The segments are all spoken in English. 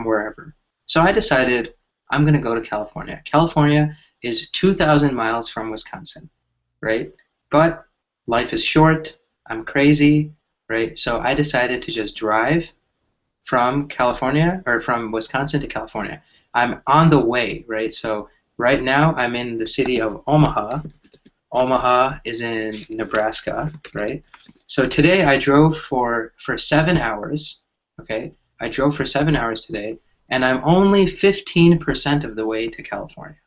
wherever. So I decided I'm going to go to California. California is 2,000 miles from Wisconsin, right? But life is short. I'm crazy, right? So I decided to just drive from California or from Wisconsin to California. I'm on the way, right? So right now I'm in the city of Omaha. Omaha is in Nebraska, right? So today I drove for 7 hours, okay? I drove for 7 hours today, and I'm only 15% of the way to California,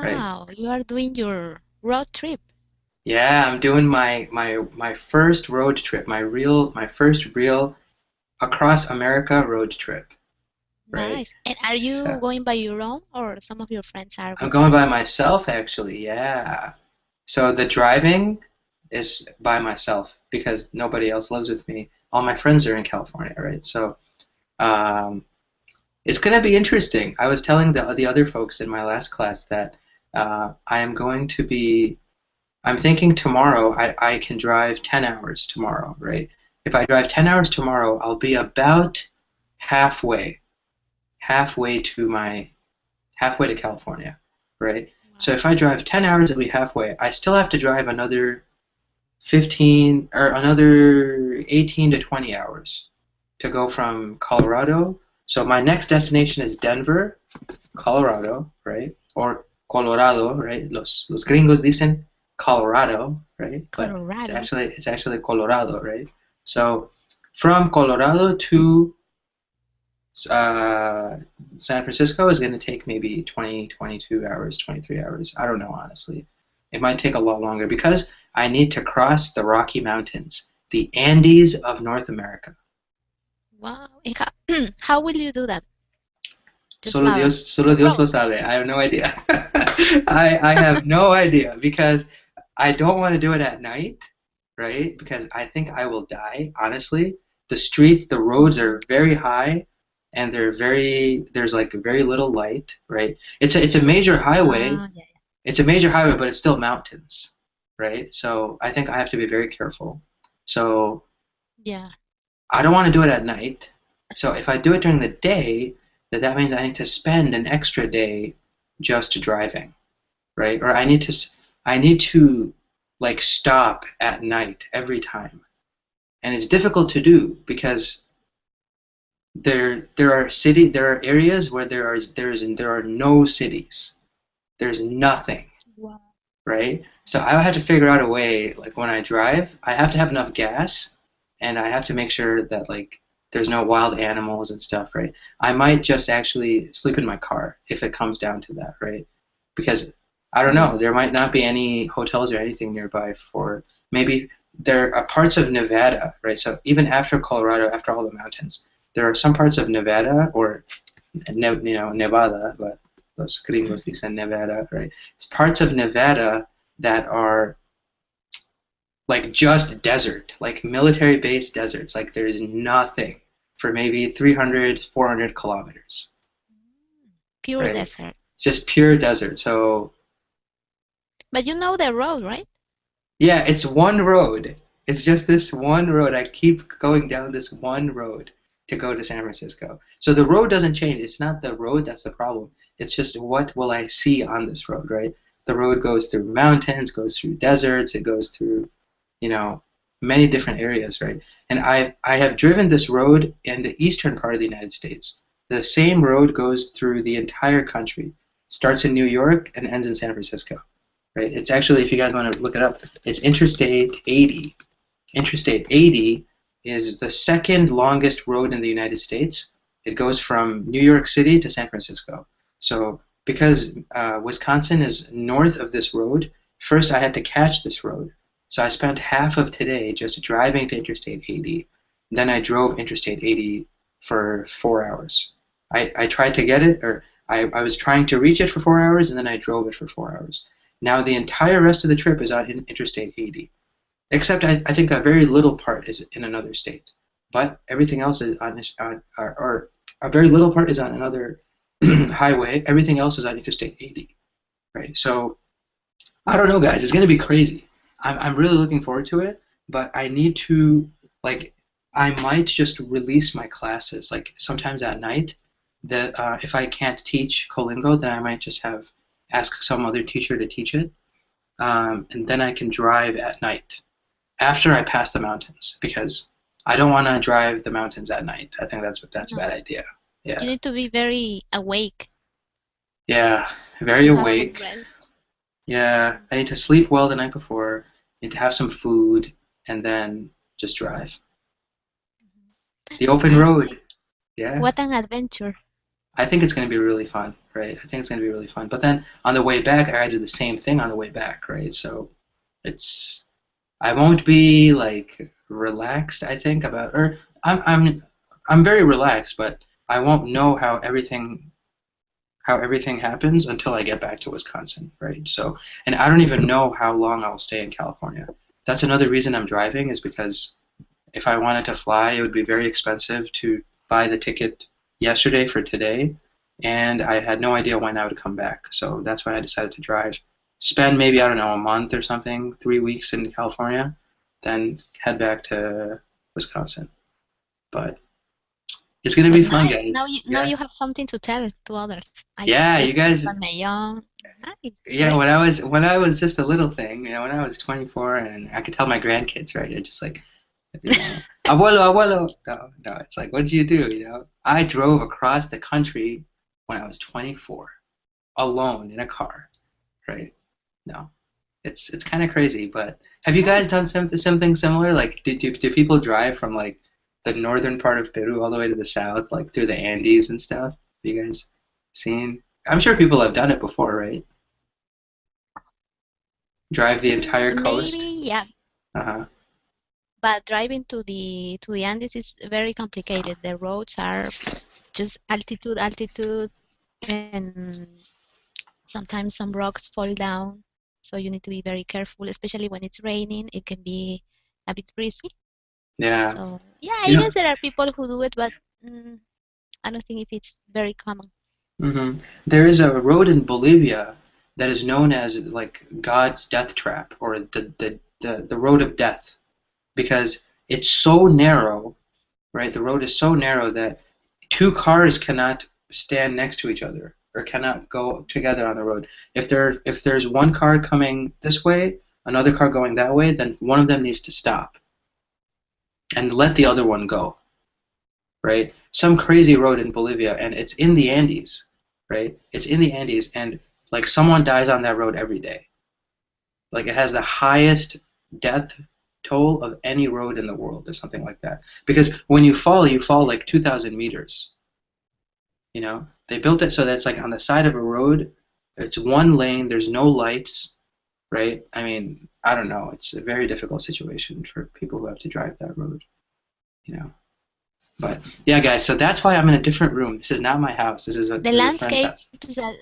right? Wow, you are doing your road trip. Yeah, I'm doing my first road trip, my first real across America road trip, right? Nice. And are you So going by your own or some of your friends are I'm with going you? by myself actually, yeah. So the driving is by myself because nobody else lives with me. All my friends are in California, right? So um, it's going to be interesting. I was telling the other folks in my last class that I am going to be. I'm thinking tomorrow I can drive 10 hours tomorrow, right? If I drive 10 hours tomorrow, I'll be about halfway, halfway to my halfway to California, right? So Wow. if I drive 10 hours, it'll be halfway. I still have to drive another 15 or another 18 to 20 hours to go from Colorado. So my next destination is Denver, Colorado, right? Or Colorado, right? Los gringos dicen Colorado, right? But Colorado. it's actually Colorado, right? So from Colorado to uh, San Francisco is going to take maybe 20, 22 hours, 23 hours. I don't know, honestly. It might take a lot longer because I need to cross the Rocky Mountains, the Andes of North America. Wow. And how, how will you do that? Just Solo by Dios road. lo sabe. I have no idea. I have no idea because I don't want to do it at night, right? Because I think I will die, honestly. The streets, the roads Hmm. are very high and there's like very little light, right? It's a major highway. Yeah. It's a major highway, but it's still mountains, right? So I think I have to be very careful. So Yeah. I don't want to do it at night. So if I do it during the day, that means I need to spend an extra day just driving, right? Or I need to like stop at night every time. And it's difficult to do because there are areas where there are no cities. There's nothing, Wow. right? So I have to figure out a way, like when I drive, I have to have enough gas and I have to make sure that like there's no wild animals and stuff, right? I might just actually sleep in my car if it comes down to that, right? Because I don't Yeah. know, there might not be any hotels or anything nearby for maybe there are parts of Nevada, right? So even after Colorado, after all the mountains, there are some parts of Nevada or Nevada, but los gringos dicen Nevada, right? It's parts of Nevada that are like just desert, like military based deserts. Like there's nothing for maybe 300, 400 kilometers, Pure right? desert. It's just pure desert. So But you know the road, right? yeah, it's one road. It's just this one road. I keep going down this one road to go to San Francisco. So the road doesn't change. It's not the road that's the problem. It's just what will I see on this road, right? The road goes through mountains, goes through deserts, it goes through, you know, many different areas, right? And I have driven this road in the eastern part of the United States. The same road goes through the entire country, starts in New York and ends in San Francisco, right? It's actually, if you guys want to look it up, it's Interstate 80. Interstate 80 is the second longest road in the United States. It goes from New York City to San Francisco. So because Wisconsin is north of this road, first I had to catch this road. So I spent half of today just driving to Interstate 80. Then I drove Interstate 80 for 4 hours. I tried to get it, or I was trying to reach it for 4 hours, and then I drove it for 4 hours. Now the entire rest of the trip is on Interstate 80, except I think a very little part is in another state, but everything else is or a very little part is on another highway. Everything else is on Interstate 80, right? So I don't know, guys. It's gonna be crazy. I'm really looking forward to it, but I need to like. I might just release my classes, like sometimes at night. That if I can't teach Colingo, then I might just have ask some other teacher to teach it, and then I can drive at night after I pass the mountains because I don't want to drive the mountains at night. I think that's a No, bad idea. you Yeah, need to be very awake yeah, very to have a good awake. rest. Yeah, I need to sleep well the night before. Need to have some food and then just drive. The open Nice, road. nice. Yeah. What an adventure. I think it's going to be really fun, right? I think it's going to be really fun. But then on the way back, I got to do the same thing on the way back, right? So it's I won't be like relaxed. I think about or I'm very relaxed, but I won't know how everything happens until I get back to Wisconsin, right? So and I don't even know how long I'll stay in California. That's another reason I'm driving is because if I wanted to fly, it would be very expensive to buy the ticket yesterday for today, and I had no idea when I would come back. So that's why I decided to drive. Spend maybe, I don't know, a month or something, 3 weeks in California, then head back to Wisconsin. But it's gonna But be fun, nice. guys. Now Yeah. you have something to tell to others. I Yeah, feel you guys. on my own. Nice, Yeah, great. when I was just a little thing, when I was 24 and I could tell my grandkids, right? It just like abuelo, abuelo. No, no, it's like, what did you do? I drove across the country when I was 24, alone in a car, right? No, it's kind of crazy. But have you guys Nice. done something similar? Like, do people drive from like the northern part of Peru all the way to the south, like through the Andes and stuff? Have you guys seen? I'm sure people have done it before, right? Drive the entire Maybe, coast. yeah. Uh-huh. But driving to the Andes is very complicated. The roads are just altitude, and sometimes some rocks fall down. So you need to be very careful, especially when it's raining. It can be a bit risky. Yeah. So yeah, You I know, guess there are people who do it, but I don't think if it's very common. There is a road in Bolivia that is known as like God's death trap or the road of death because it's so narrow, right? The road is so narrow that two cars cannot stand next to each other or cannot go together on the road. If there's one car coming this way, another car going that way, then one of them needs to stop and let the other one go, right? Some crazy road in Bolivia, and it's in the Andes, right? It's in the Andes, and like someone dies on that road every day. Like it has the highest death toll of any road in the world, or something like that. Because when you fall like 2,000 meters. They built it so that it's like on the side of a road. It's one lane. There's no lights, right? I mean, I don't know. It's a very difficult situation for people who have to drive that road. You know. But yeah, guys, so that's why I'm in a different room. This is not my house. This is The a friend's landscapes house. that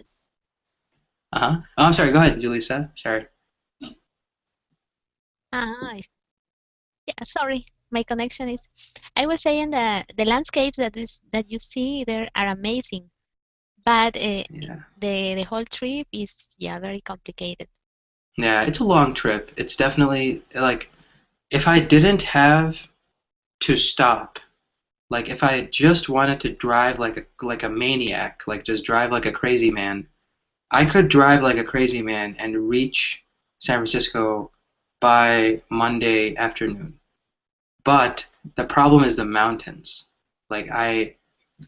Uh-huh. Oh, I'm sorry. Go ahead, Julissa. Sorry. ah, yeah, sorry, my connection is. I was saying that the landscapes that you see there are amazing, but Yeah. the whole trip is yeah very complicated. Yeah, it's a long trip. It's definitely like if I didn't have to stop, like if I just wanted to drive like a maniac, like just drive like a crazy man, I could drive like a crazy man and reach San Francisco by Monday afternoon. But the problem is the mountains. Like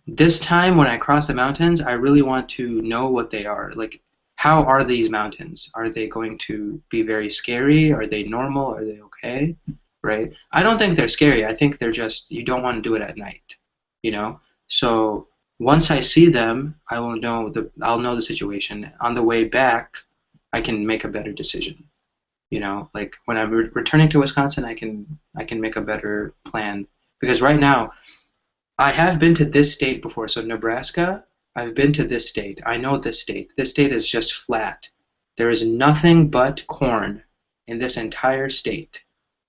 this time when I cross the mountains, I really want to know what they are. Like, how are these mountains? Are they going to be very scary? Are they normal? Are they okay? Right? I don't think they're scary. I think they're just, you don't want to do it at night, you know? So once I see them, I'll know the situation. On the way back, I can make a better decision. Like when I'm returning to Wisconsin, I can make a better plan because right now I have been to this state before. So Nebraska, I've been to this state. I know this state. This state is just flat. There is nothing but corn in this entire state.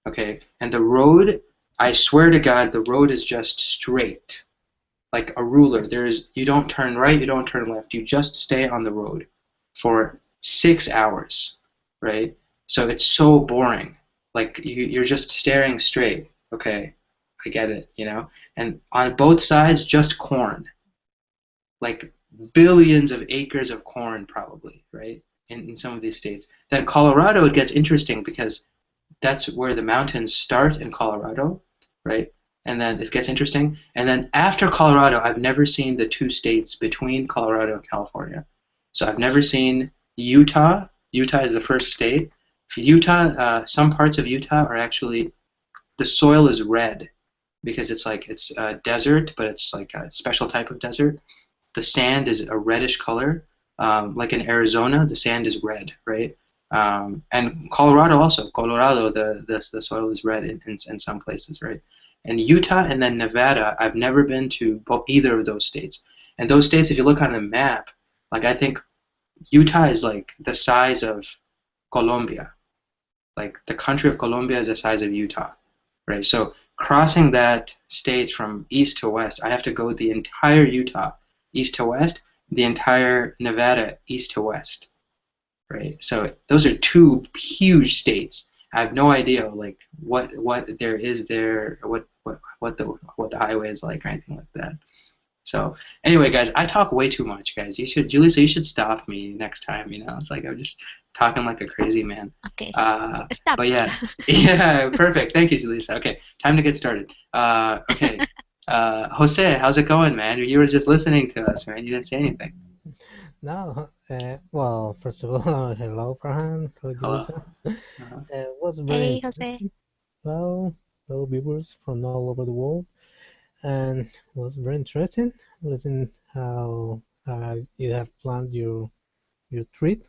Okay? And the road, I swear to God, the road is just straight, like a ruler. You don't turn right, you don't turn left. You just stay on the road for 6 hours, right? So it's so boring. Like you're just staring straight. Okay. I get it, you know. And on both sides, just corn, like billions of acres of corn, probably, right? In some of these states. Then Colorado, it gets interesting because that's where the mountains start in Colorado, right? And then it gets interesting. And then after Colorado, I've never seen the two states between Colorado and California. So I've never seen Utah. Utah is the first state. Utah, some parts of Utah are actually, the soil is red because it's a desert, but it's like a special type of desert. The sand is a reddish color. Like in Arizona, the sand is red, right? And Colorado also. Colorado, the soil is red in some places, right? And Utah and then Nevada, I've never been to either of those states. And those states, if you look on the map, like I think Utah is like the size of Colombia. Like the country of Colombia is the size of Utah, right? So crossing that state from east to west, I have to go the entire Utah east to west, the entire Nevada east to west, right? So those are two huge states. I have no idea like what there is there, what the highway is like or anything like that. So anyway, guys, I talk way too much, guys. Julissa, you should stop me next time. You know, it's like I'm just talking like a crazy man. Okay, But stop. yeah, yeah, perfect. Thank you, Julissa. Okay, time to get started. Okay, Jose, how's it going, man? You were just listening to us, man. You didn't say anything. No, well, first of all, hello, Farhan. Hello, Hello. Julissa. Uh-huh. It was very Hey, Jose. interesting. Well, hello, viewers from all over the world, and it was very interesting. Listen, how you have planned your trip,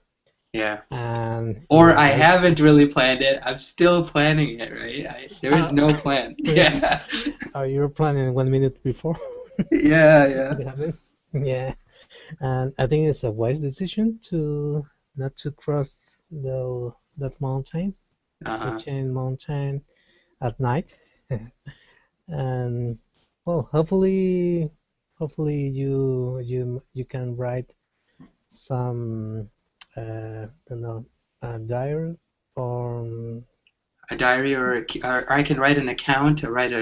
Yeah. and Or your I advice. haven't really planned it. I'm still planning it, right? There is Uh, no plan. Yeah. are you planning 1 minute before Yeah, yeah. it happens? Yeah, and I think it's a wise decision to not to cross that mountain, the Uh-huh. chain mountain at night. And well, hopefully you can write some don't know, a diary or A diary or I can write an account, or write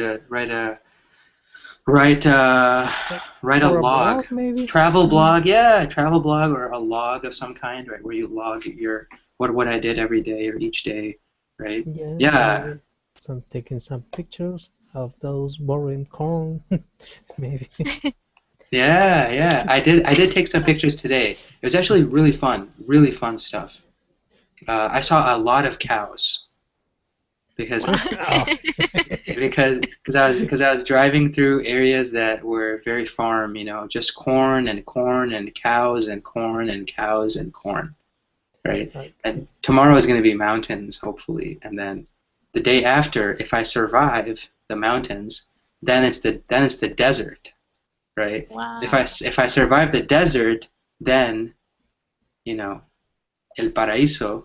write a or a log. blog maybe. Travel Yeah, blog, yeah, travel blog or a log of some kind, right? Where you log your what I did every day or each day, right? yeah, Yeah. maybe some taking some pictures of those boring corn, maybe. Yeah, yeah. I did take some pictures today. It was actually really fun stuff. I saw a lot of cows because Wow. Oh, I was driving through areas that were very farm, you know, just corn and cows and corn and cows and corn, right? okay. And tomorrow is going to be mountains, hopefully, and then the day after, if I survive the mountains, then it's the desert, right? Wow. If I survive the desert, then you know El Paraíso,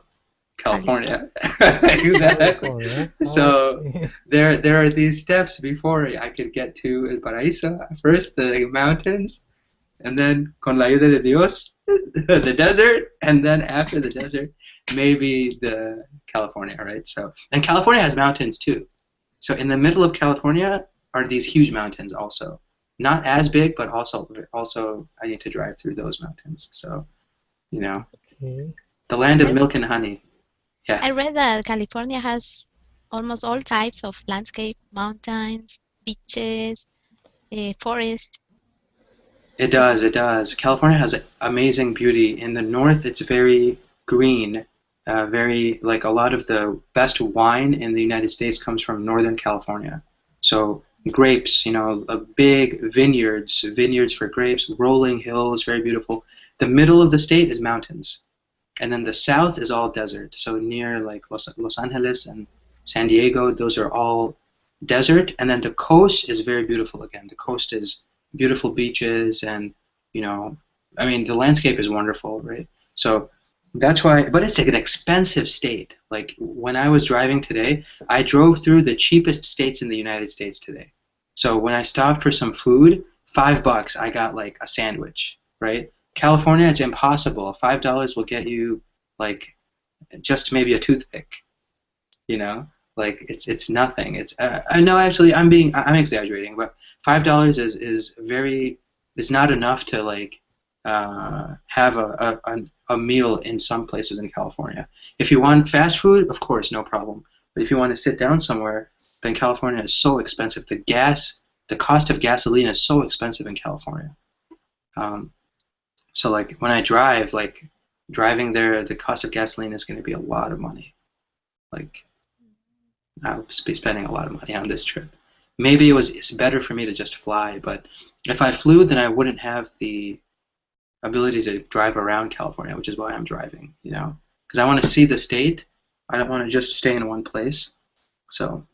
California. California. Exactly. California. So Okay. there are these steps before I could get to El Paraíso. First, the mountains, and then con la ayuda de Dios, the desert, and then after the desert, maybe the California, right? So, and California has mountains too. So in the middle of California are these huge mountains also. Not as big, but also I need to drive through those mountains. So, you know, Okay. the land of I, milk and honey. Yeah. I read that California has almost all types of landscape, mountains, beaches, forest. It It, does, it does. California has amazing beauty. In the north, it's very green, very like a lot of the best wine in the United States comes from Northern California. So grapes, you know, big vineyards for grapes, rolling hills, very beautiful. The middle of the state is mountains, and then the south is all desert. So near like Los Angeles and San Diego, those are all desert, and then the coast is very beautiful again. The coast is beautiful beaches, and you know, I mean, the landscape is wonderful, right? So that's why, but it's like an expensive state. Like when I was driving today, I drove through the cheapest states in the United States today. So when I stopped for some food, $5, I got like a sandwich, right? California, it's impossible. $5 will get you like just maybe a toothpick, you know? Like it's nothing. It's I know actually I'm exaggerating, but $5 is not enough to like have a meal in some places in California. If you want fast food, of course, no problem. But if you want to sit down somewhere, then California is so expensive. The cost of gasoline is so expensive in California. Um, so like when I drive, like driving there, the cost of gasoline is going to be a lot of money. Like I'll be spending a lot of money on this trip. Maybe it's better for me to just fly, but if I flew, then I wouldn't have the ability to drive around California, which is why I'm driving, you know, because I want to see the state. I don't want to just stay in one place. So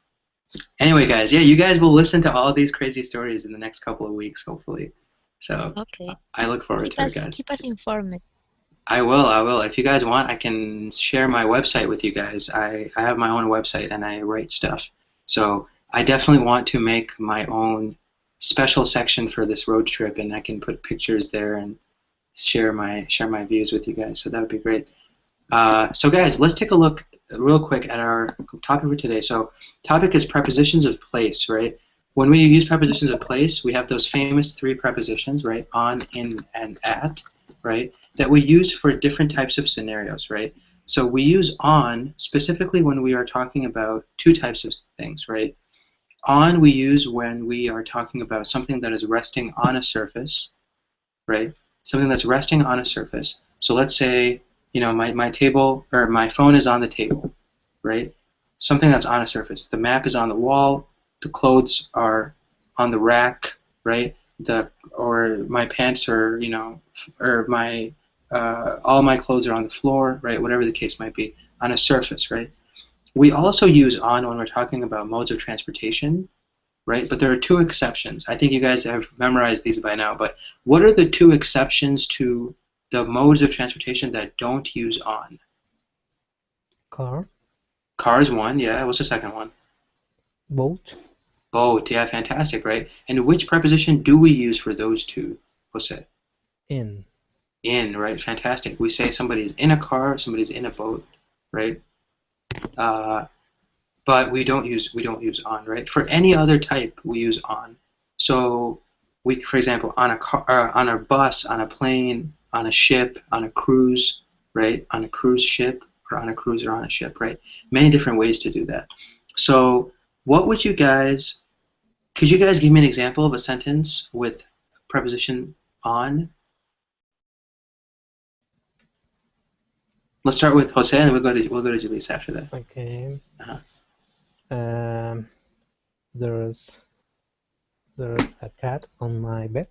anyway, guys, yeah, you guys will listen to all these crazy stories in the next couple of weeks, hopefully. So Okay. I look forward to it, guys. Keep us informed. I will. If you guys want, I can share my website with you guys. I have my own website and I write stuff. So I definitely want to make my own special section for this road trip, and I can put pictures there and share my views with you guys. So that would be great. So guys, let's take a look real quick at our topic for today. So topic is prepositions of place, right? When we use prepositions of place, we have those famous three prepositions, right? On, in, and at, right? That we use for different types of scenarios, right? So we use on specifically when we are talking about two types of things, right? On we use when we are talking about something that is resting on a surface, right? Something that's resting on a surface. So let's say, you know, my table or my phone is on the table, right? Something that's on a surface. The map is on the wall. The clothes are on the rack, right? Or my pants are, you know, or my all my clothes are on the floor, right? Whatever the case might be, on a surface, right? We also use on when we're talking about modes of transportation, right? But there are two exceptions. I think you guys have memorized these by now, but what are the two exceptions to the modes of transportation that don't use on? Car. Car is one, yeah. What's the second one? Boat. Boat, yeah, fantastic, right? And which preposition do we use for those two, Jose? In. In, right? Fantastic. We say somebody's in a car, somebody's in a boat, right? But we don't use on, right? For any other type, we use on. So we, for example, on a car, on a bus, on a plane, on a ship, on a cruise, right? On a cruise ship, or on a cruise, or on a ship, right? Many different ways to do that. So what would you guys? Could you guys give me an example of a sentence with preposition on? Let's start with Jose, and we'll go to Julissa after that. Okay. Uh-huh. There's a cat on my bed.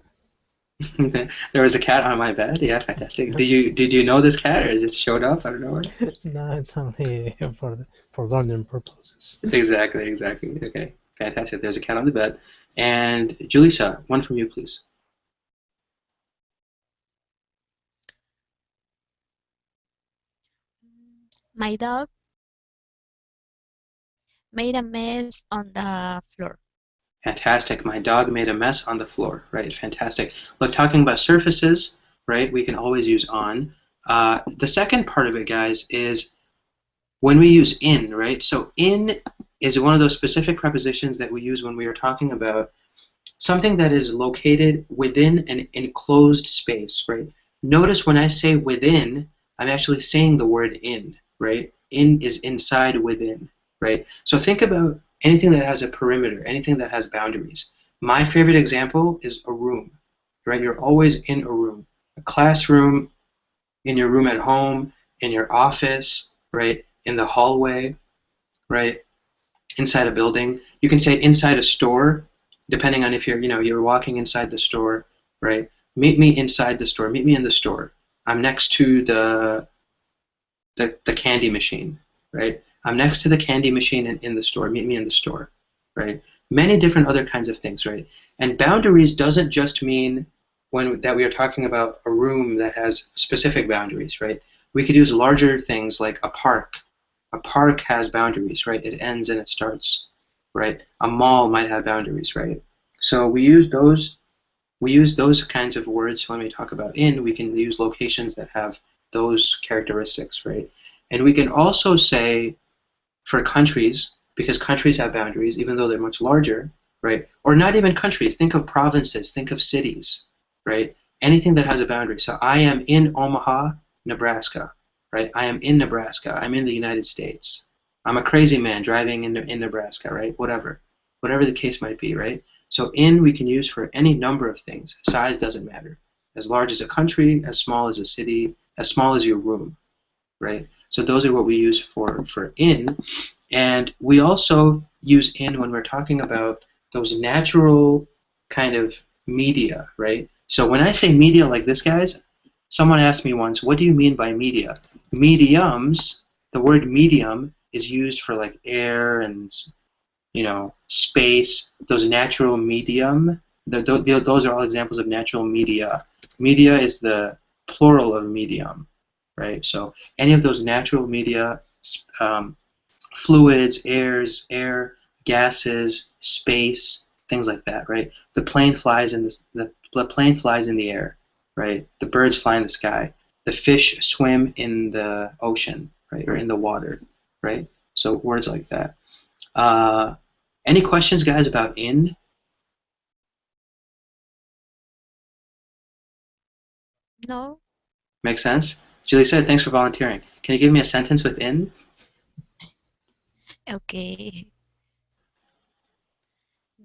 There was a cat on my bed. Yeah, fantastic. Did you know this cat, or it showed up? I don't know. No, it's only for gardening purposes. Exactly. Okay, fantastic. There's a cat on the bed. And Julissa, one from you, please. My dog made a mess on the floor. Fantastic. My dog made a mess on the floor. Right, fantastic. Look, talking about surfaces, right, we can always use on. The second part of it, guys, is when we use in, right? So in is one of those specific prepositions that we use when we are talking about something that is located within an enclosed space, right? Notice when I say within, I'm actually saying the word in, right? In is inside within, right? So think about anything that has a perimeter, anything that has boundaries. My favorite example is a room, right? You're always in a room. A classroom, in your room at home, in your office, right? In the hallway, right? Inside a building. You can say inside a store, depending on if you're walking inside the store, right? Meet me inside the store. Meet me in the store. I'm next to the candy machine, right? I'm next to the candy machine in the store. Meet me in the store, right? Many different other kinds of things, right? And boundaries doesn't just mean that we are talking about a room that has specific boundaries, right? We could use larger things like a park. A park has boundaries, right? It ends and it starts, right? A mall might have boundaries, right? So we use those kinds of words when we talk about in. We can use locations that have those characteristics, right? And we can also say for countries, because countries have boundaries, even though they're much larger, right? Or not even countries. Think of provinces. Think of cities, right? Anything that has a boundary. So I am in Omaha, Nebraska, right? I am in Nebraska. I'm in the United States. I'm a crazy man driving in Nebraska, right? Whatever the case might be, right? So in we can use for any number of things. Size doesn't matter. As large as a country, as small as a city, as small as your room, right? So those are what we use for in. And we also use in when we're talking about those natural kind of media, right? So when I say media like this, guys, someone asked me once, what do you mean by media? Mediums, the word medium is used for like air and, you know, space, those natural medium. Those are all examples of natural media. Media is the plural of medium, right? So any of those natural media, fluids, air, gases, space, things like that, right? The plane flies in the plane flies in the air, right? The birds fly in the sky. The fish swim in the ocean, right, or in the water, right? So words like that. Any questions, guys, about in? No? Makes sense? Julie said, thanks for volunteering. Can you give me a sentence with in? Okay.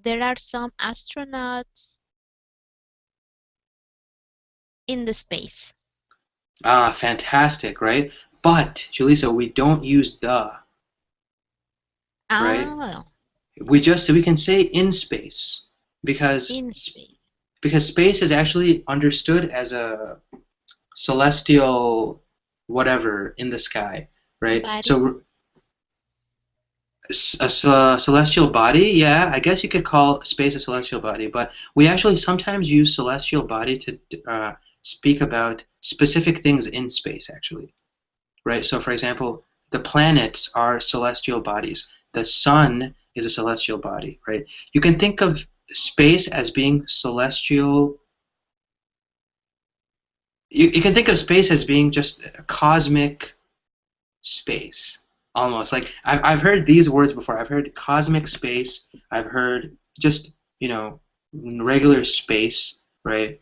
There are some astronauts in the space. Ah, fantastic, right? But, Julissa, we don't use the, right? Oh, We can say in space because in space. space is actually understood as a celestial whatever in the sky, right? Body. So celestial body, yeah, I guess you could call space a celestial body, but we actually sometimes use celestial body to speak about specific things in space, actually, right? So, for example, the planets are celestial bodies. The sun is a celestial body, right? You can think of space as being celestial. You can think of space as being just a cosmic space, almost. Like I've heard these words before. I've heard cosmic space. I've heard just, you know, regular space, right?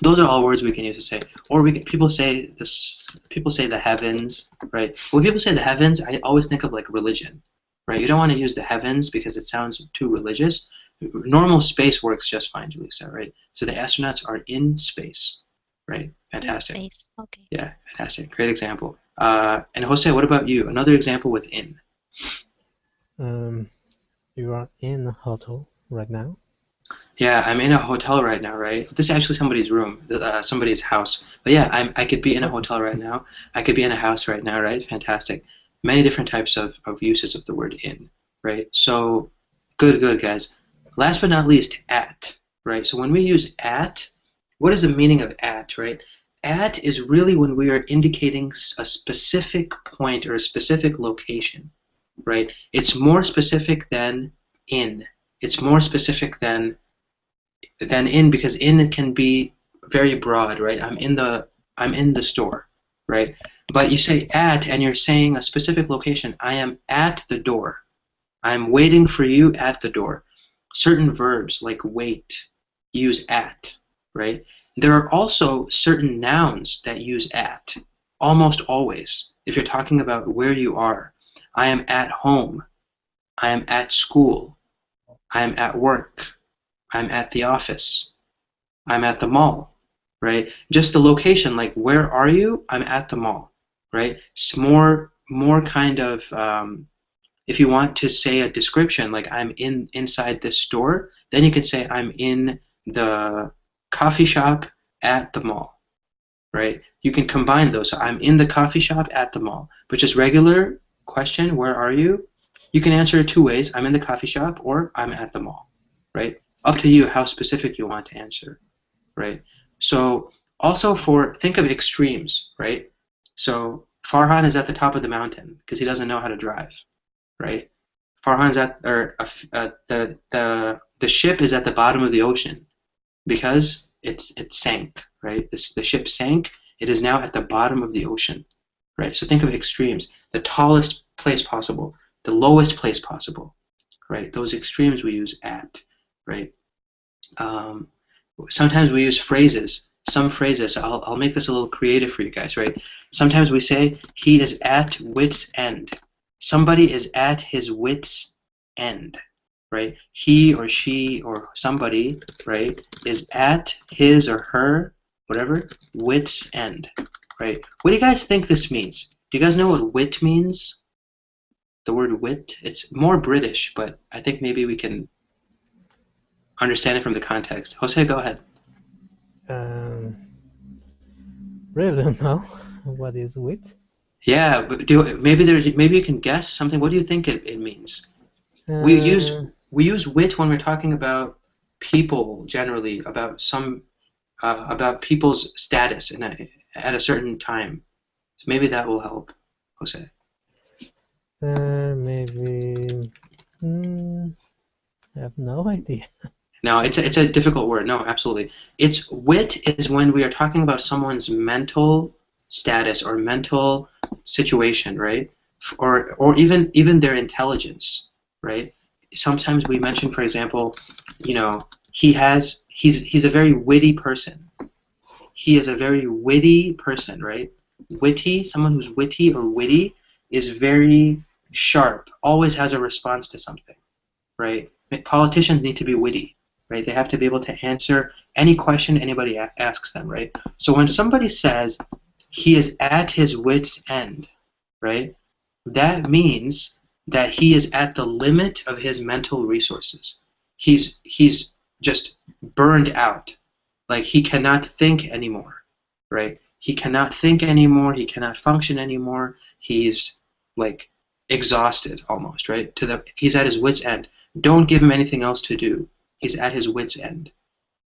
Those are all words we can use to say. Or people say this. People say the heavens, right? When people say the heavens, I always think of like religion, right? You don't want to use the heavens because it sounds too religious. Normal space works just fine, Julissa, right? So the astronauts are in space, right? In Fantastic. space. Okay. Yeah, fantastic. Great example. And Jose, what about you? Another example with in. You are in a hotel right now. Yeah, I'm in a hotel right now, right? This is actually somebody's room, somebody's house. But yeah, I could be in a Okay. hotel right now. I could be in a house right now, right? Fantastic. Many different types of uses of the word in, right? So good, guys. Last but not least, at, right? So when we use at, what is the meaning of at, right? At is really when we are indicating a specific point or a specific location, right? It's more specific than in. It's more specific than in because in can be very broad, right? I'm in the store, right? But you say at and you're saying a specific location. I am at the door. I'm waiting for you at the door. Certain verbs like wait use at, right? There are also certain nouns that use at, almost always. If you're talking about where you are, I am at home. I am at school. I am at work. I'm at the office. I'm at the mall, right? Just the location, like where are you? I'm at the mall, right? It's more kind of if you want to say a description, like I'm inside this store, then you can say I'm in the coffee shop at the mall, right? You can combine those. So I'm in the coffee shop at the mall, but just regular question, where are you? You can answer it two ways. I'm in the coffee shop or I'm at the mall, right? Up to you how specific you want to answer, right? So also think of extremes, right? So Farhan is at the top of the mountain because he doesn't know how to drive, right? Farhan's at or the ship is at the bottom of the ocean because it sank, right? The ship sank. It is now at the bottom of the ocean, right? So think of extremes. The tallest place possible, the lowest place possible, right? Those extremes we use at, right? Um, Sometimes we use phrases. Some phrases, I'll make this a little creative for you guys, right? Sometimes we say, he is at wit's end. Somebody is at his wit's end, right? He or she or somebody, right, is at his or her, whatever, wit's end, right? What do you guys think this means? Do you guys know what wit means? The word wit? It's more British, but I think maybe we can understand it from the context. Jose, go ahead. Um, really don't know what is wit. Yeah, but maybe you can guess something. What do you think it means? We use Uh, we use wit when we're talking about people generally, about people's status at a certain time. So maybe that will help, Jose. Maybe. I have no idea. No, it's a difficult word. No, absolutely. It's wit is when we are talking about someone's mental status or mental situation, right? Or even their intelligence, right? Sometimes we mention, for example, he's a very witty person. He is a very witty person, right? Witty, someone who's witty or witty is very sharp, always has a response to something, right? Politicians need to be witty, right? They have to be able to answer any question anybody asks them, right? So when somebody says he is at his wit's end, right, that means that he is at the limit of his mental resources. He's just burned out. Like he cannot think anymore, right? He cannot think anymore. He cannot function anymore. He's like exhausted almost, right? He's at his wit's end. Don't give him anything else to do. He's at his wit's end,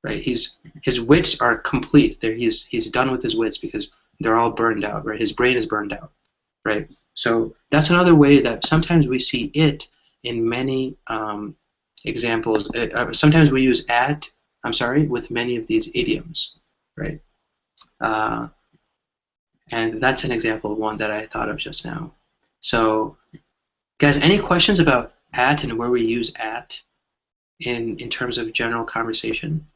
right? His wits are complete. He's done with his wits because they're all burned out, right? His brain is burned out, right? So that's another way that sometimes we see it in many examples. Sometimes we use at, with many of these idioms, right? Uh, and that's an example of one that I thought of just now. So, guys, any questions about at and where we use at in terms of general conversation?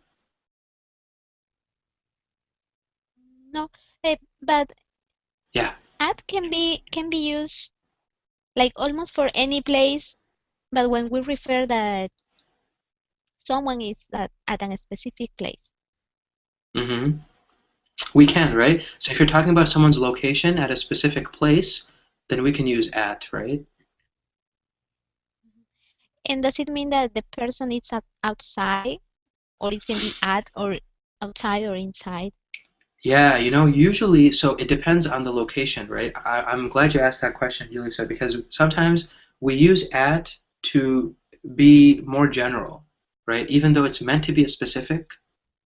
No, but Yeah. at can be used like almost for any place, but when we refer that someone is at a specific place. Mm-hmm. We can, right? So if you're talking about someone's location at a specific place, then we can use at, right? And does it mean that the person is outside, or it can be at or outside or inside? Yeah, usually, so it depends on the location, right? I'm glad you asked that question, Julissa, because sometimes we use at to be more general, right? Even though it's meant to be a specific,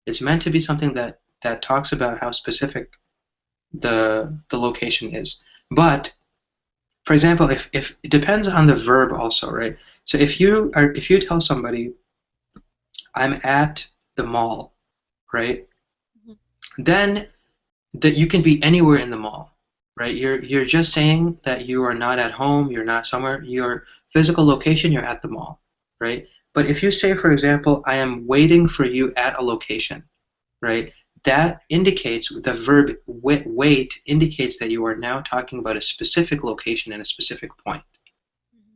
it's meant to be something that talks about how specific the location is. But for example, if it depends on the verb also, right? So if you tell somebody I'm at the mall, right? Mhm. Then that you can be anywhere in the mall, right? You're just saying that you are not at home, you're not somewhere, your physical location, you're at the mall, right? But if you say, for example, I am waiting for you at a location, right? That indicates the verb wait indicates that you are now talking about a specific location and a specific point,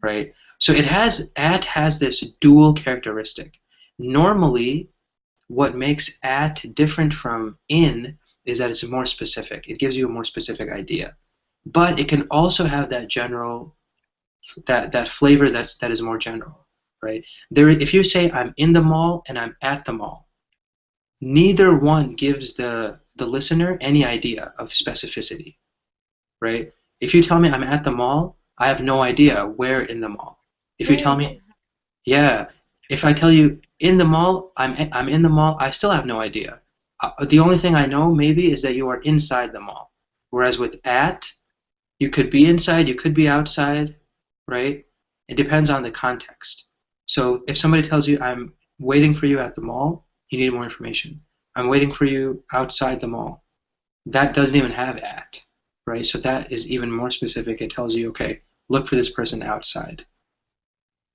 right? So at has this dual characteristic. Normally, what makes at different from in is that it's more specific. It gives you a more specific idea. But it can also have that general that flavor that is more general, right? If you say I'm in the mall and I'm at the mall, neither one gives the listener any idea of specificity, right? If you tell me I'm at the mall, I have no idea where in the mall. If you tell Where? me, yeah, if I tell you in the mall, I'm in the mall, I still have no idea. The only thing I know maybe is that you are inside the mall. Whereas with at, you could be inside, you could be outside, right? It depends on the context. So if somebody tells you I'm waiting for you at the mall, you need more information. I'm waiting for you outside the mall. That doesn't even have at, right? So that is even more specific. It tells you, okay, look for this person outside.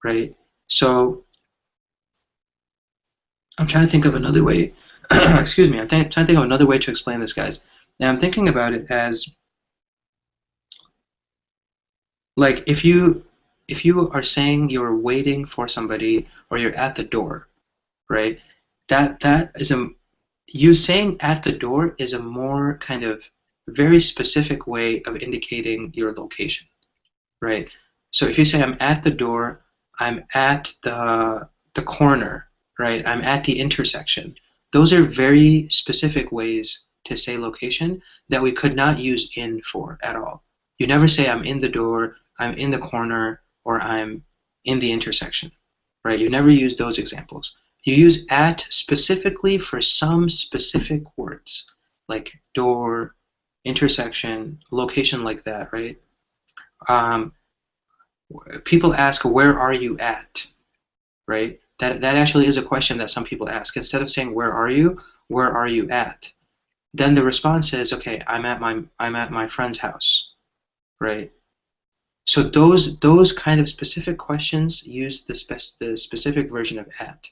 right? So I'm trying to think of another way. Excuse me. Trying to think of another way to explain this, guys. Now I'm thinking about it as like if you are saying you're waiting for somebody or you're at the door, right? That is a you saying at the door is a more kind of very specific way of indicating your location, right? So if you say I'm at the door, I'm at the corner, right? I'm at the intersection. Those are very specific ways to say location that we could not use in for at all. You never say I'm in the door, I'm in the corner, or I'm in the intersection, right? You never use those examples. You use at specifically for some specific words, like door, intersection, location like that, right? Um, People ask, where are you at, right? That actually is a question that some people ask. Instead of saying, where are you at? Then the response is, okay, I'm at my friend's house, right? So those kind of specific questions use the specific version of at.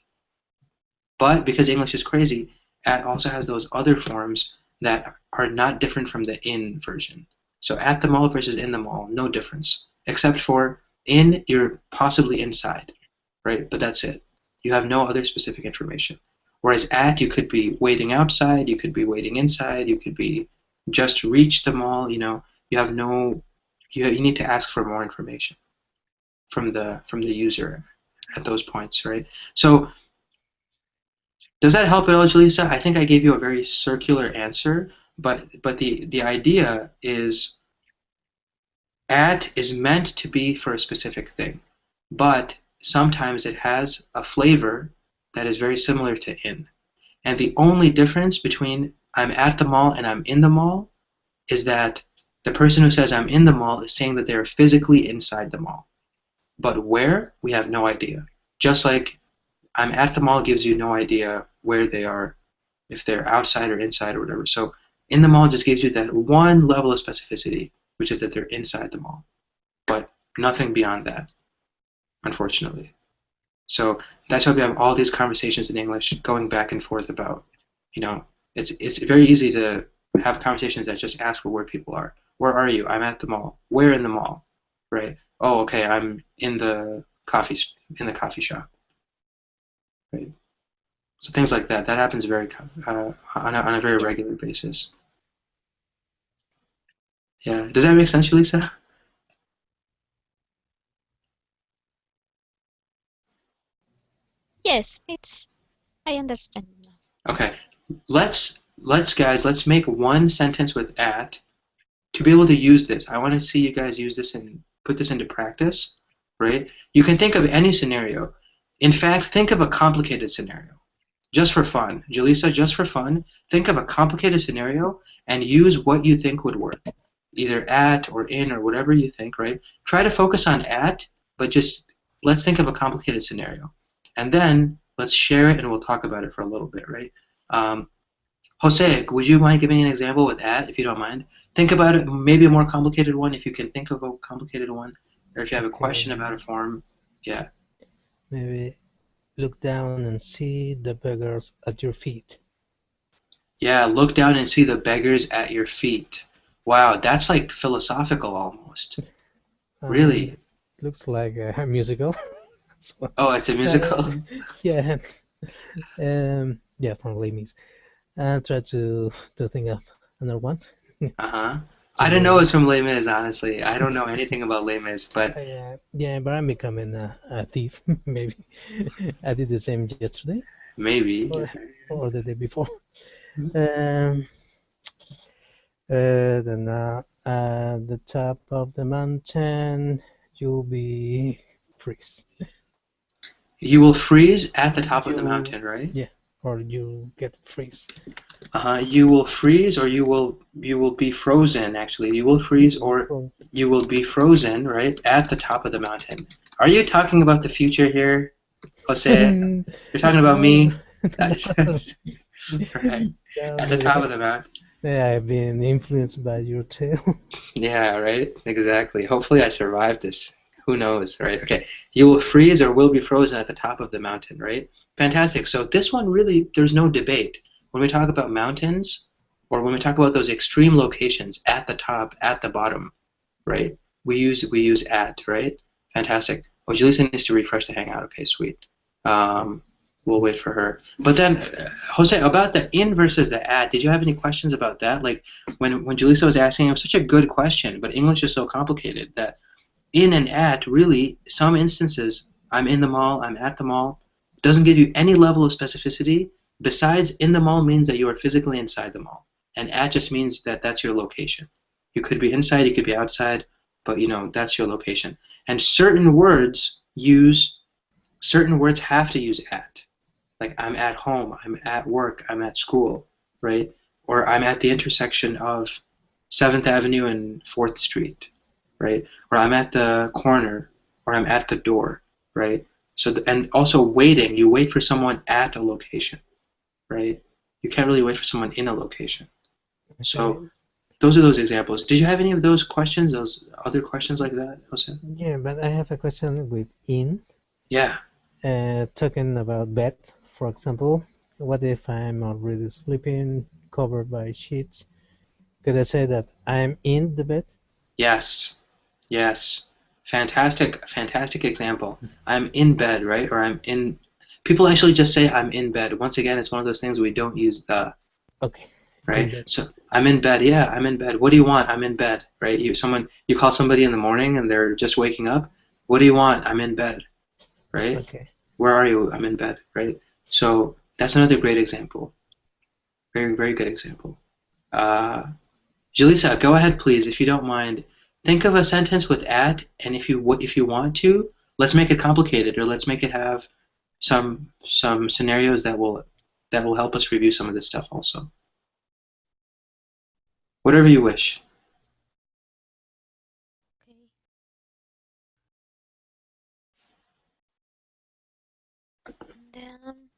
But because English is crazy, at also has those other forms that are not different from the in version. So at the mall versus in the mall, no difference. Except for in, you're possibly inside, right? But that's it. You have no other specific information. Whereas at, you could be waiting outside, you could be waiting inside, you could be just reach the mall, you have no, you need to ask for more information from the user at those points, right? So does that help at all, Jaleesa? I think I gave you a very circular answer, but the idea is at is meant to be for a specific thing, but sometimes it has a flavor that is very similar to in. And the only difference between I'm at the mall and I'm in the mall is that the person who says I'm in the mall is saying that they're physically inside the mall. But where, we have no idea. Just like I'm at the mall gives you no idea where they are, if they're outside or inside or whatever. So in the mall just gives you that one level of specificity, which is that they're inside the mall, but nothing beyond that, unfortunately. So that's why we have all these conversations in English going back and forth about, it's very easy to have conversations that just ask for where people are. Where are you? I'm at the mall. Where in the mall? Right? Oh, okay. I'm in the coffee shop. Right? So things like that. That happens very on a very regular basis. Yeah. Does that make sense, Lisa? Yes, I understand now. Okay. Let's make one sentence with at to be able to use this. I want to see you guys use this and put this into practice, right? You can think of any scenario. In fact, think of a complicated scenario. Just for fun. Jaleesa, just for fun, think of a complicated scenario and use what you think would work. Either at or in or whatever you think, right? Try to focus on at, but just let's think of a complicated scenario. And then let's share it and we'll talk about it for a little bit, right? Jose, would you mind giving an example with at, if you don't mind? Think about it, maybe a more complicated one if you can think of a complicated one, or if you have a question about a form. Yeah. Maybe look down and see the beggars at your feet. Yeah, look down and see the beggars at your feet. Wow, that's like philosophical almost. Really? Looks like a musical. So, Oh, it's a musical? yeah. Yeah, from Les Mis. I'll try to think of another one. Uh-huh. I didn't know it was from Les Mis, honestly. I don't know anything about Les Mis, but yeah, but I'm becoming a thief. Maybe I did the same yesterday. maybe. Or the day before. Then at the top of the mountain, you'll be freeze. You will freeze at the top of the mountain, right? Yeah, or you get freeze. You will freeze, or you will be frozen. Actually, you will freeze, or you will be frozen, right, at the top of the mountain. Are you talking about the future here, Jose? You're talking about me. Right. At the top of the mountain. Yeah, I've been influenced by your tale. Yeah, right. Exactly. Hopefully, I survived this. Who knows, right? Okay. You will freeze or will be frozen at the top of the mountain, right? Fantastic. So this one really, there's no debate. When we talk about mountains, or when we talk about those extreme locations at the top, at the bottom, right? We use at, right? Fantastic. Oh, Julissa needs to refresh the Hangout. Okay, sweet. Um, we'll wait for her. But then, Jose, about the in versus the at, did you have any questions about that? Like when Julissa was asking, it was such a good question, but English is so complicated that in and at, really, some instances, I'm in the mall, I'm at the mall, doesn't give you any level of specificity. Besides, in the mall means that you are physically inside the mall, and at just means that that's your location. You could be inside, you could be outside, but that's your location. And certain words have to use at. Like I'm at home, I'm at work, I'm at school, right? Or I'm at the intersection of 7th Avenue and 4th Street, right? Or I'm at the corner, or I'm at the door, right? So, and also waiting, you wait for someone at a location, right? You can't really wait for someone in a location. Okay. So those are those examples. Did you have any of those questions, those other questions like that, Jose? Yeah, but I have a question with in. Yeah. Talking about bed, for example, what if I'm already sleeping, covered by sheets? Could I say that I'm in the bed? Yes. Yes. Fantastic, fantastic example. I'm in bed, right? Or I'm in. People actually just say I'm in bed. Once again, it's one of those things we don't use the, Okay, in right? bed. So I'm in bed. Yeah, I'm in bed. What do you want? I'm in bed, right? You call somebody in the morning and they're just waking up. What do you want? I'm in bed, right? Okay. Where are you? I'm in bed, right? So that's another great example. Very, very good example. Julissa, go ahead, please, if you don't mind. Think of a sentence with at, and if you want to, let's make it complicated, or let's make it have some scenarios that will help us review some of this stuff also. Whatever you wish. Okay. And then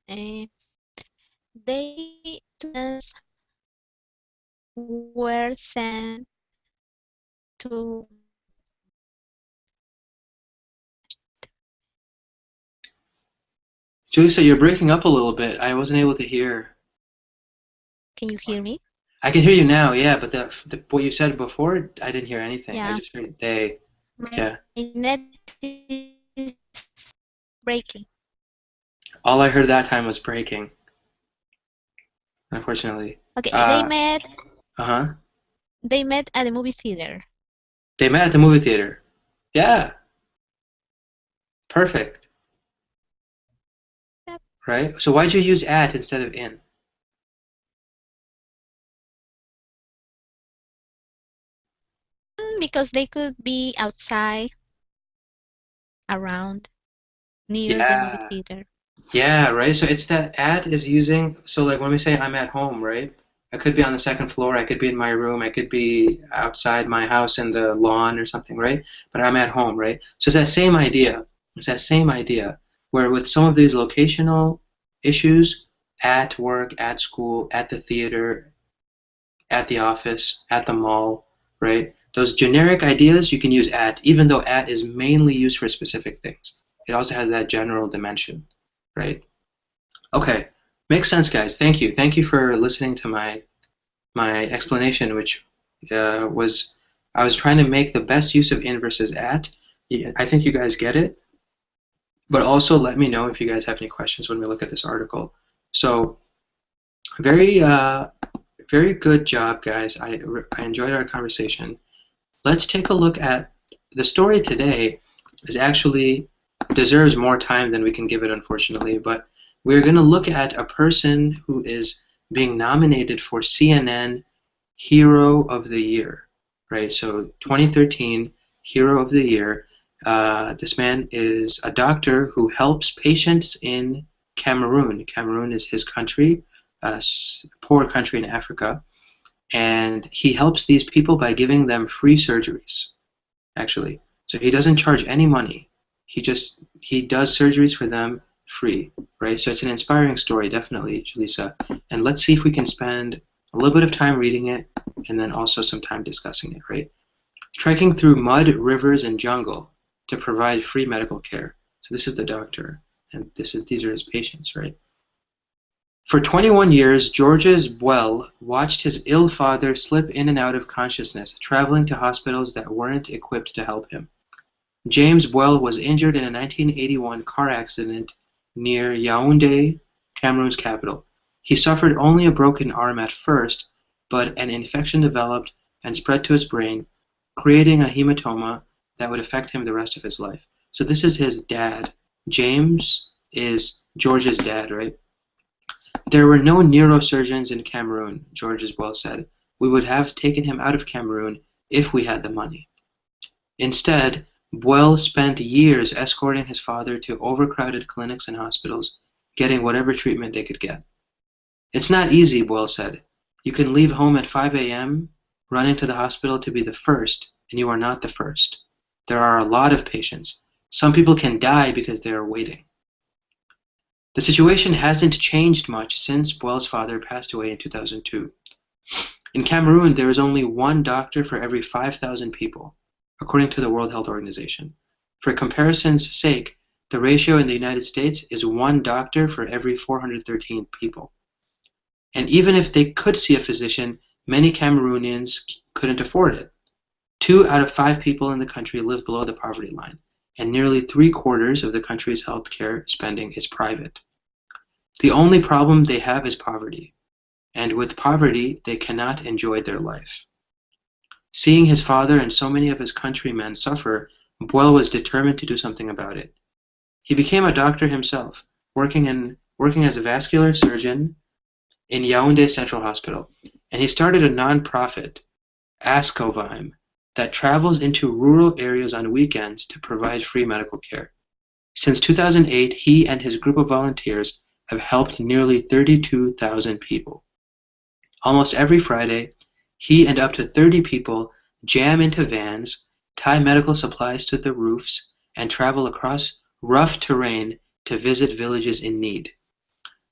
okay. They students were sent to. Julissa, you're breaking up a little bit. I wasn't able to hear. Can you hear me? I can hear you now, yeah, but what you said before, I didn't hear anything. I Yeah. just heard they. My Yeah. net is breaking. All I heard that time was breaking, unfortunately. Okay, Uh, uh-huh. they met at the movie theater. They met at the movie theater. Yeah, perfect. Yep. Right? So why'd you use at instead of in? Because they could be outside, around, near the movie Yeah. theater. Yeah, right. So it's that at is using, so like when we say I'm at home, right? I could be on the second floor, I could be in my room, I could be outside my house in the lawn or something, right? But I'm at home, right? So it's that same idea. It's that same idea where with some of these locational issues, at work, at school, at the theater, at the office, at the mall, right? Those generic ideas you can use at, even though at is mainly used for specific things. It also has that general dimension, right? Okay, makes sense, guys. Thank you. Thank you for listening to my explanation, which was I was trying to make the best use of in versus at. Yeah, I think you guys get it, but also let me know if you guys have any questions when we look at this article. So very very good job, guys. I enjoyed our conversation. Let's take a look at the story today. Is actually deserves more time than we can give it, unfortunately. But we're going to look at a person who is being nominated for CNN Hero of the Year, right? So 2013 Hero of the Year. This man is a doctor who helps patients in Cameroon. Cameroon is his country, a poor country in Africa, and he helps these people by giving them free surgeries. actually. So he doesn't charge any money. He does surgeries for them free, right? So it's an inspiring story, definitely, Jaleesa. And let's see if we can spend a little bit of time reading it and then also some time discussing it, right? Trekking through mud, rivers, and jungle to provide free medical care. So this is the doctor, and these are his patients, right? For 21 years, Georges Buell watched his ill father slip in and out of consciousness, traveling to hospitals that weren't equipped to help him. James Buell was injured in a 1981 car accident near Yaoundé, Cameroon's capital. He suffered only a broken arm at first, but an infection developed and spread to his brain, creating a hematoma that would affect him the rest of his life. So this is his dad. James is George's dad, right? There were no neurosurgeons in Cameroon, Georges Buell said. We would have taken him out of Cameroon if we had the money. Instead, Buell spent years escorting his father to overcrowded clinics and hospitals, getting whatever treatment they could get. It's not easy, Buell said. You can leave home at 5 a.m., running to the hospital to be the first, and you are not the first. There are a lot of patients. Some people can die because they are waiting. The situation hasn't changed much since Buell's father passed away in 2002. In Cameroon, there is only one doctor for every 5,000 people, according to the World Health Organization. For comparison's sake, the ratio in the United States is one doctor for every 413 people. And even if they could see a physician, many Cameroonians couldn't afford it. 2 out of 5 people in the country live below the poverty line, and nearly 3/4 of the country's healthcare spending is private. The only problem they have is poverty, and with poverty, they cannot enjoy their life. Seeing his father and so many of his countrymen suffer, Buell was determined to do something about it. He became a doctor himself, working as a vascular surgeon in Yaoundé Central Hospital, and he started a non-profit, Ascovime, that travels into rural areas on weekends to provide free medical care. Since 2008, he and his group of volunteers have helped nearly 32,000 people. Almost every Friday, he and up to 30 people jam into vans, tie medical supplies to the roofs, and travel across rough terrain to visit villages in need.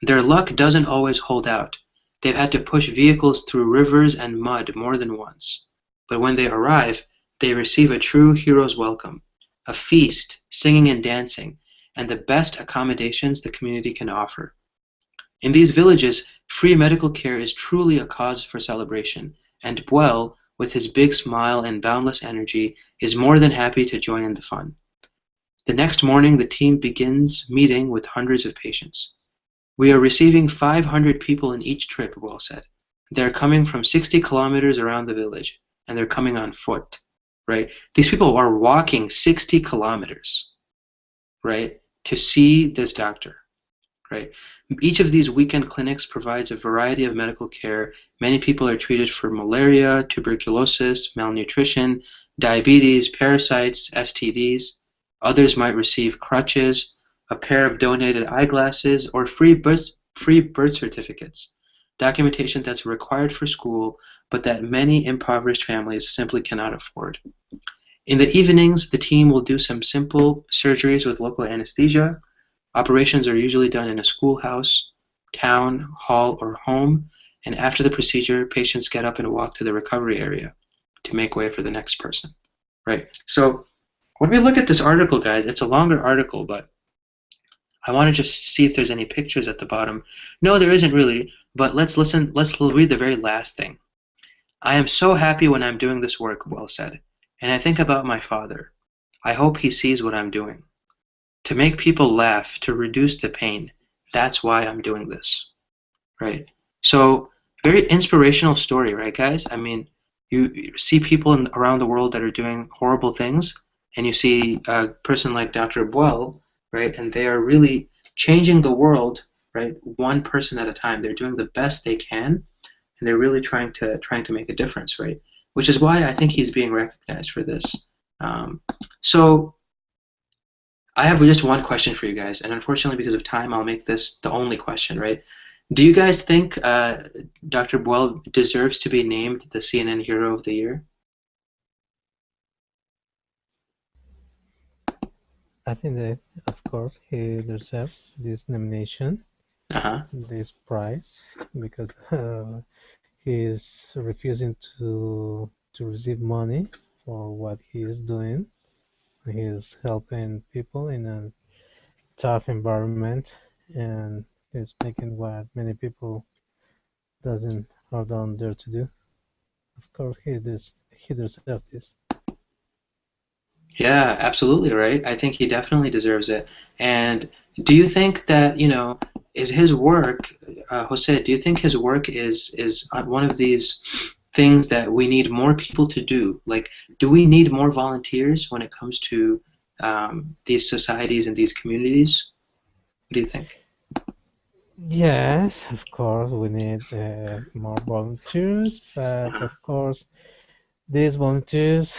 Their luck doesn't always hold out. They've had to push vehicles through rivers and mud more than once. But when they arrive, they receive a true hero's welcome, a feast, singing and dancing, and the best accommodations the community can offer. In these villages, free medical care is truly a cause for celebration, and Buell, with his big smile and boundless energy, is more than happy to join in the fun. The next morning, the team begins meeting with hundreds of patients. We are receiving 500 people in each trip, Buell said. They're coming from 60 kilometers around the village, and they're coming on foot, right? These people are walking 60 kilometers, right, to see this doctor, right? Each of these weekend clinics provides a variety of medical care. Many people are treated for malaria, tuberculosis, malnutrition, diabetes, parasites, STDs. Others might receive crutches, a pair of donated eyeglasses, or free birth certificates, documentation that's required for school, but that many impoverished families simply cannot afford. In the evenings, the team will do some simple surgeries with local anesthesia. Operations are usually done in a schoolhouse, town, hall, or home, and after the procedure, patients get up and walk to the recovery area to make way for the next person, right? So when we look at this article, guys, it's a longer article, but I want to just see if there's any pictures at the bottom. No, there isn't really, but let's read the very last thing. I am so happy when I'm doing this work, Buell said, and I think about my father. I hope he sees what I'm doing. To make people laugh, to reduce the pain, that's why I'm doing this, right? So, very inspirational story, right, guys? I mean, you see people around the world that are doing horrible things, and you see a person like Dr. Buell, right, and they are really changing the world, right, one person at a time. They're doing the best they can, and they're really trying to make a difference, right? Which is why I think he's being recognized for this. So I have just one question for you guys, and unfortunately because of time, I'll make this the only question, right? Do you guys think Dr. Buell deserves to be named the CNN Hero of the Year? I think that, of course, he deserves this nomination, Uh-huh. this prize, because he is refusing to receive money for what he is doing. He is helping people in a tough environment, and he's making what many people doesn't or don't dare to do. Of course, he deserves this. Yeah, absolutely right. I think he definitely deserves it. And do you think that, is his work, Jose, do you think his work is one of these things that we need more people to do? Like, do we need more volunteers when it comes to these societies and these communities? What do you think? Yes, of course, we need more volunteers, but Uh-huh. of course, these volunteers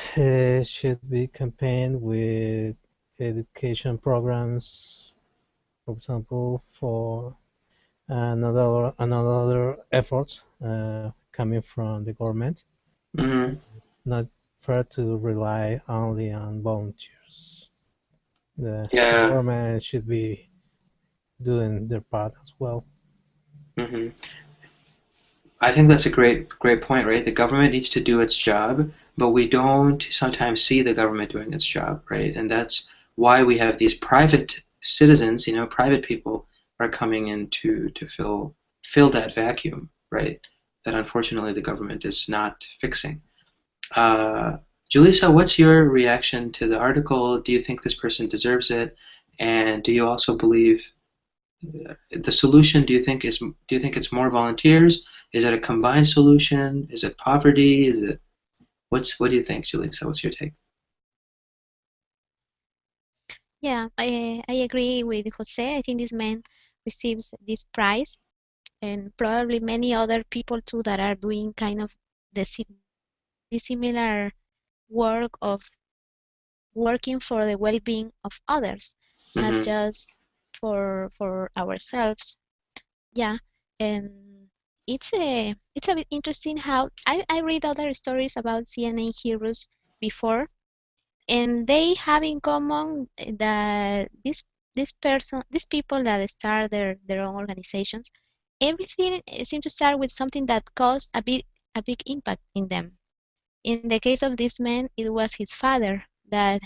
should be campaigned with education programs, for example, for another effort coming from the government. Hmm. Not fair to rely only on volunteers. The Yeah. government should be doing their part as well. Hmm. I think that's a great point, right? The government needs to do its job, but we don't sometimes see the government doing its job, right? And that's why we have these private citizens, private people are coming in to fill that vacuum, right? That unfortunately the government is not fixing. Uh, Julissa, what's your reaction to the article? Do you think this person deserves it? And do you also believe the solution, do you think it's more volunteers? Is it a combined solution? Is it poverty? What do you think, Julissa? What's your take? Yeah, I agree with Jose. I think this man receives this prize, and probably many other people too that are doing kind of the similar work of working for the well-being of others, not Mm-hmm. just for ourselves. Yeah, and it's a bit interesting how I read other stories about CNN heroes before, and they have in common that these people that start their own organizations, everything seems to start with something that caused a big impact in them. In the case of this man, it was his father that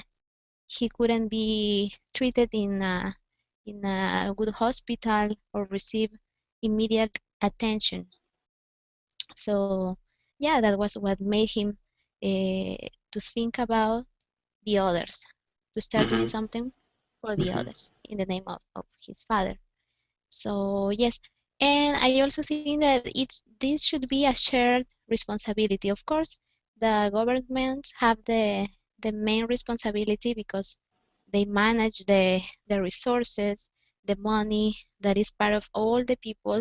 he couldn't be treated in a good hospital or receive immediate attention. So yeah, that was what made him to think about the others, to start doing Mm-hmm. something for the Mm-hmm. others in the name of his father. So yes, and I also think that this should be a shared responsibility. Of course, the governments have the main responsibility because they manage the resources, the money that is part of all the people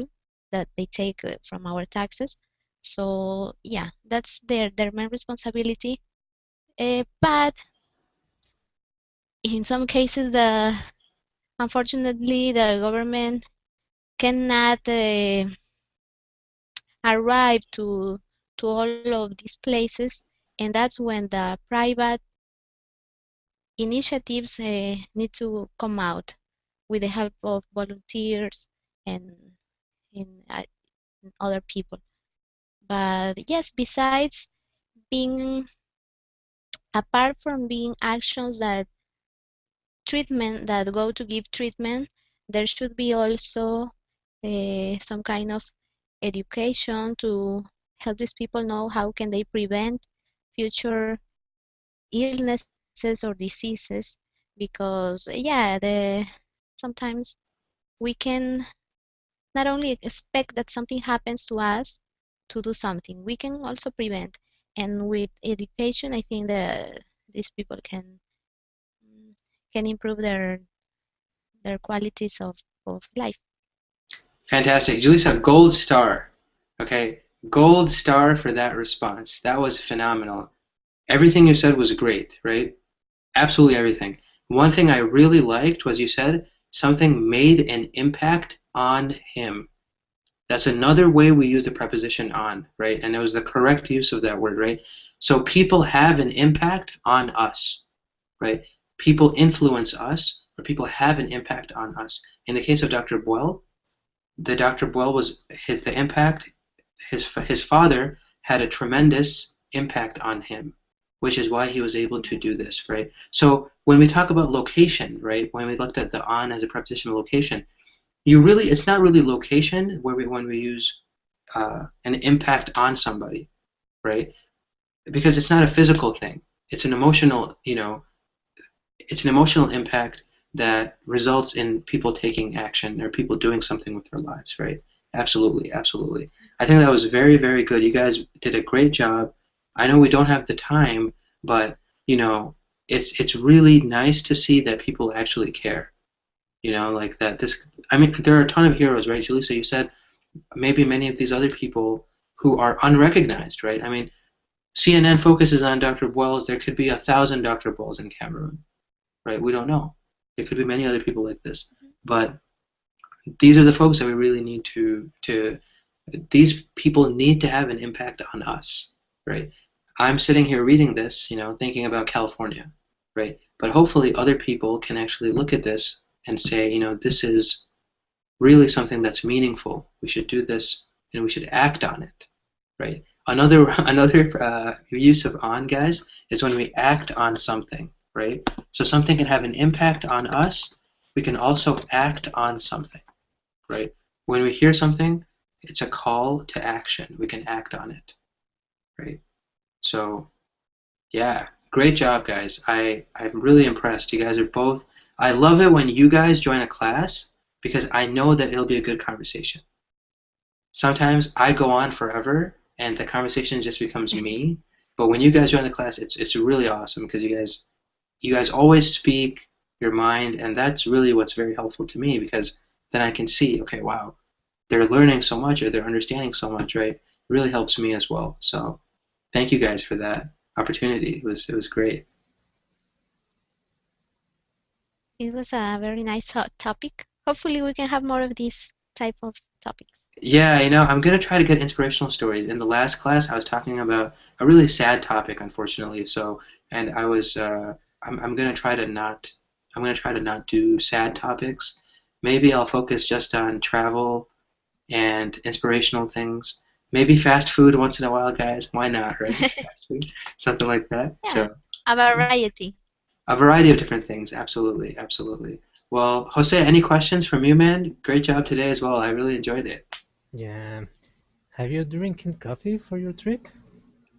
that they take from our taxes. So yeah, that's their main responsibility. But in some cases, the unfortunately the government cannot arrive to all of these places, and that's when the private initiatives need to come out with the help of volunteers and, and other people. But yes, besides being apart from being actions that treatment that go to give treatment, there should be also some kind of education to help these people know how can they prevent future illnesses or diseases, because yeah, the sometimes we can not only expect that something happens to us to do something, we can also prevent. And with education, I think that these people can improve their qualities of life. Fantastic. Julissa, gold star. Okay. Gold star for that response. That was phenomenal. Everything you said was great, right? Absolutely everything. One thing I really liked was you said something made an impact on him. That's another way we use the preposition on, right? And it was the correct use of that word, right? So people have an impact on us, right? people influence us, or people have an impact on us. In the case of Dr. Boyle, Dr. Boyle was the impact. His father had a tremendous impact on him, which is why he was able to do this, right? So when we talk about location, right, when we looked at the on as a preposition of location, it's not really location when we use an impact on somebody, right? Because it's not a physical thing. It's an emotional, it's an emotional impact that results in people taking action or people doing something with their lives, right? Absolutely, absolutely. I think that was very, very good. You guys did a great job. I know we don't have the time, but it's really nice to see that people actually care. Like that. I mean, there are a ton of heroes, right, Julissa? You said maybe many of these other people who are unrecognized, right? I mean, CNN focuses on Dr. Boyles. There could be 1,000 Dr. Boyles in Cameroon, right? We don't know. There could be many other people like this, but these are the folks that we really need to. These people need to have an impact on us, right? I'm sitting here reading this, thinking about California, right? But hopefully other people can actually look at this and say, this is really something that's meaningful. We should do this and we should act on it, right? Another use of on, guys, is when we act on something, right? So something can have an impact on us. We can also act on something, right? When we hear something, it's a call to action. We can act on it, right? So yeah, great job, guys. I'm really impressed. You guys are both. I love it when you guys join a class because I know that it'll be a good conversation. Sometimes I go on forever and the conversation just becomes me. But when you guys join the class, it's really awesome because you guys always speak your mind, and that's really what's very helpful to me because then I can see, okay, wow, they're learning so much or they're understanding so much, right? It really helps me as well. So thank you guys for that opportunity. It was great. It was a very nice topic. Hopefully, we can have more of these type of topics. Yeah, I'm gonna try to get inspirational stories. In the last class, I was talking about a really sad topic, unfortunately. So, and I was, I'm gonna try to not, I'm gonna try to not do sad topics. Maybe I'll focus just on travel and inspirational things. Maybe fast food once in a while, guys. Why not, right? Fast food, something like that. Yeah, So, a variety. a variety of different things. Absolutely, absolutely. Well, Jose, any questions from you, man? Great job today as well. I really enjoyed it. Yeah. Have you drinking coffee for your trip?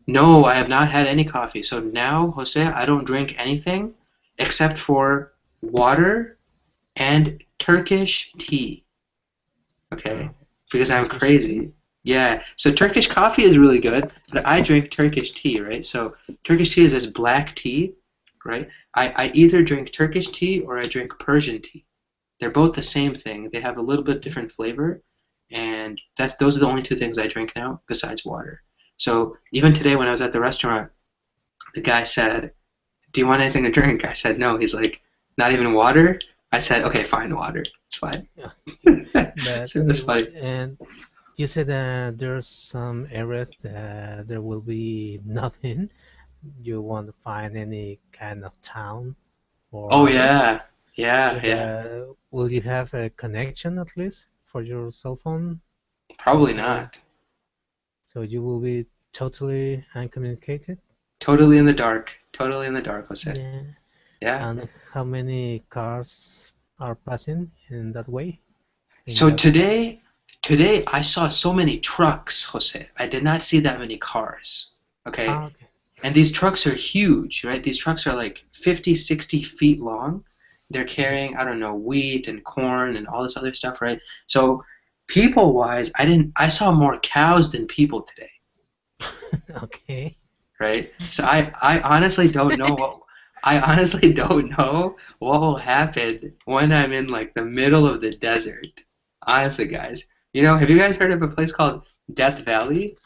No, I have not had any coffee. So now, Jose, I don't drink anything except for water and Turkish tea. Okay? Oh, Because I'm Turkish tea? crazy. Yeah. So Turkish coffee is really good, but I drink Turkish tea, right? So Turkish tea is this black tea, right? I either drink Turkish tea or I drink Persian tea. They're both the same thing. They have a little bit different flavor, and those are the only two things I drink now besides water. So even today when I was at the restaurant, the guy said, "Do you want anything to drink?" I said, "No." He's like, "Not even water?" I said, "Okay, fine, water. It's fine." Yeah. But So that's funny. and you said that there's some areas that there will be nothing. You won't find any kind of town for Oh hours. yeah, yeah, yeah. But will you have a connection at least for your cell phone? Probably Or not. so you will be totally uncommunicated? Totally in the dark. Totally in the dark, Jose. Yeah. Yeah. And how many cars are passing in that way, in So that path? today I saw so many trucks, Jose. I did not see that many cars. Okay. Ah, okay. And these trucks are huge, right? These trucks are like 50, 60 feet long. They're Yeah. carrying, I don't know, wheat and corn and all this other stuff, right? So people-wise, I saw more cows than people today, Okay. right? So I honestly don't know I honestly don't know what will happen when I'm in like the middle of the desert. Honestly, guys. Have you guys heard of a place called Death Valley?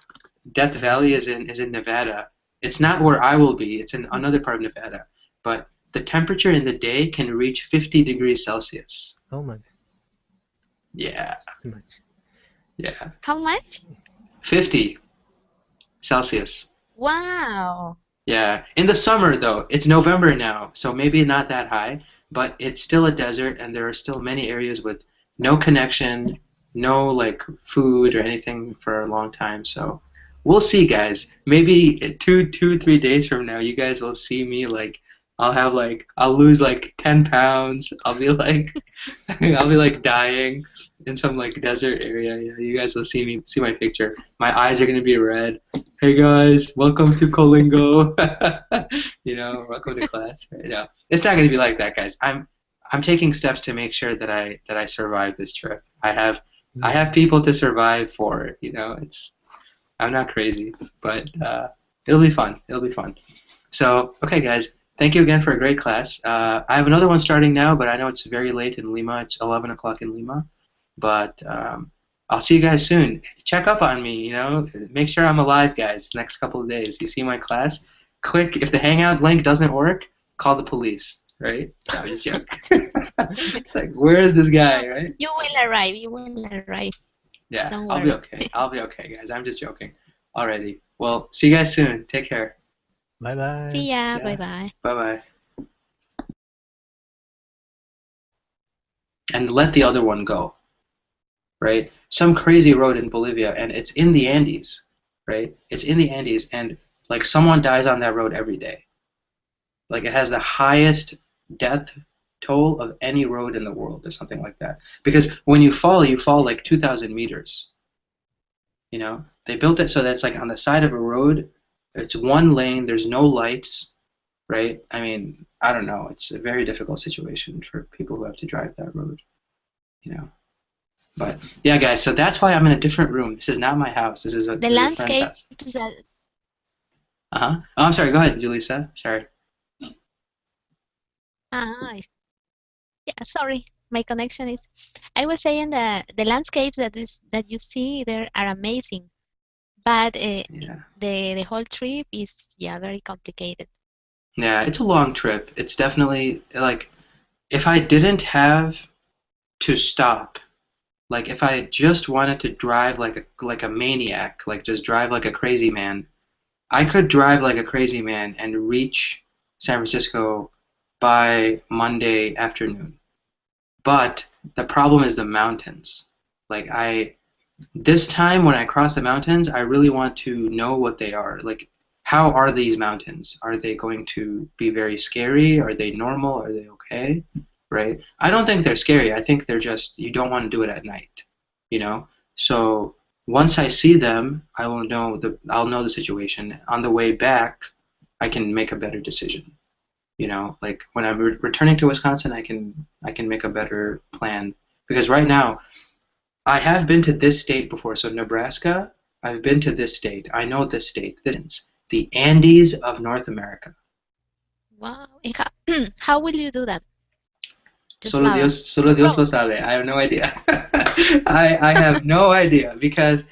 Death Valley Uh, is in Nevada. It's not where I will be. It's in another part of Nevada. But the temperature in the day can reach 50 degrees Celsius. oh my God, Yeah, it's too much. yeah. How much? 50 Celsius. Wow. Yeah. In the summer, though, it's November now, so maybe not that high, but it's still a desert, and there are still many areas with no connection, no like food or anything for a long time. So we'll see, guys. Maybe 3 days from now, you guys will see me like I'll lose like 10 pounds. I'll be like I'll be like dying in some like desert area. Yeah, you guys will see my picture. My eyes are gonna be red. Hey guys, welcome to Colingo. Welcome to class. No, it's not gonna be like that, guys. I'm taking steps to make sure that I survive this trip. I have Yeah. people to survive for. I'm not crazy, but it'll be fun. It'll be fun. So, okay, guys, thank you again for a great class. I have another one starting now, but I know it's very late in Lima. It's 11 o'clock in Lima. But I'll see you guys soon. Check up on me, Make sure I'm alive, guys, the next couple of days. You see my class? Click. If the Hangout link doesn't work, call the police, right? No, I'm just joking. It's like, where is this guy, No, right? you will arrive. You will arrive. Yeah, Don't I'll be worry. okay. I'll be okay, guys. I'm just joking. Alrighty. Well, see you guys soon. Take care. Bye bye. See ya. Bye Yeah. bye. Bye-bye. And let the other one go, right? Some crazy road in Bolivia, and it's in the Andes, right? It's in the Andes, and like someone dies on that road every day. Like it has the highest death toll of any road in the world, or something like that. Because when you fall like 2,000 meters. They built it so that it's like on the side of a road. It's one lane. There's no lights, right? I mean, I don't know. It's a very difficult situation for people who have to drive that road. You know. But yeah, guys. So that's why I'm in a different room. This is not my house. This is The a friend's house. landscapes that Uh-huh. Oh, I'm sorry. Go ahead, Julissa. Sorry. ah, yeah, sorry. My connection is I was saying that the landscapes that you see there are amazing, but Yeah. the whole trip is yeah very complicated. Yeah. It's a long trip. It's definitely like if I didn't have to stop, like if I just wanted to drive like a maniac, like just drive like a crazy man, I could drive like a crazy man and reach San Francisco by Monday afternoon. But the problem is the mountains. Like this time when I cross the mountains, I really want to know what they are. Like, how are these mountains? Are they going to be very scary? Are they normal? Are they okay? Right? I don't think they're scary. I think they're just, you don't want to do it at night, you know? So once I see them, I'll know the situation. On the way back, I can make a better decision. Like when I'm returning to Wisconsin, I can make a better plan because right now I have been to this state before. So Nebraska, I've been to this state. I know this state. This is the Andes of North America. Wow. And how, how will you do that? Just Solo by Dios lo road. sabe. I have no idea. I have no idea because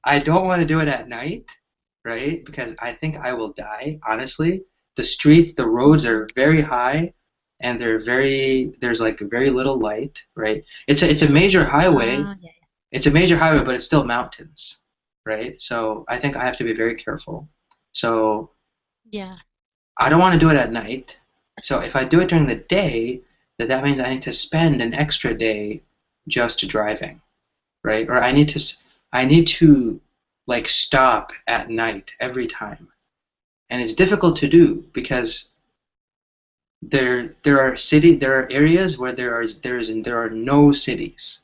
I don't want to do it at night, right? Because I think I will die, honestly. The roads Mm-hmm. are very high and there's like very little light, right? It's a major highway. Yeah. It's a major highway, but it's still mountains, right? So I think I have to be very careful. So Yeah. I don't want to do it at night. So if I do it during the day, that means I need to spend an extra day just driving, right? Or I need to like stop at night every time. And it's difficult to do because there are areas where there are no cities.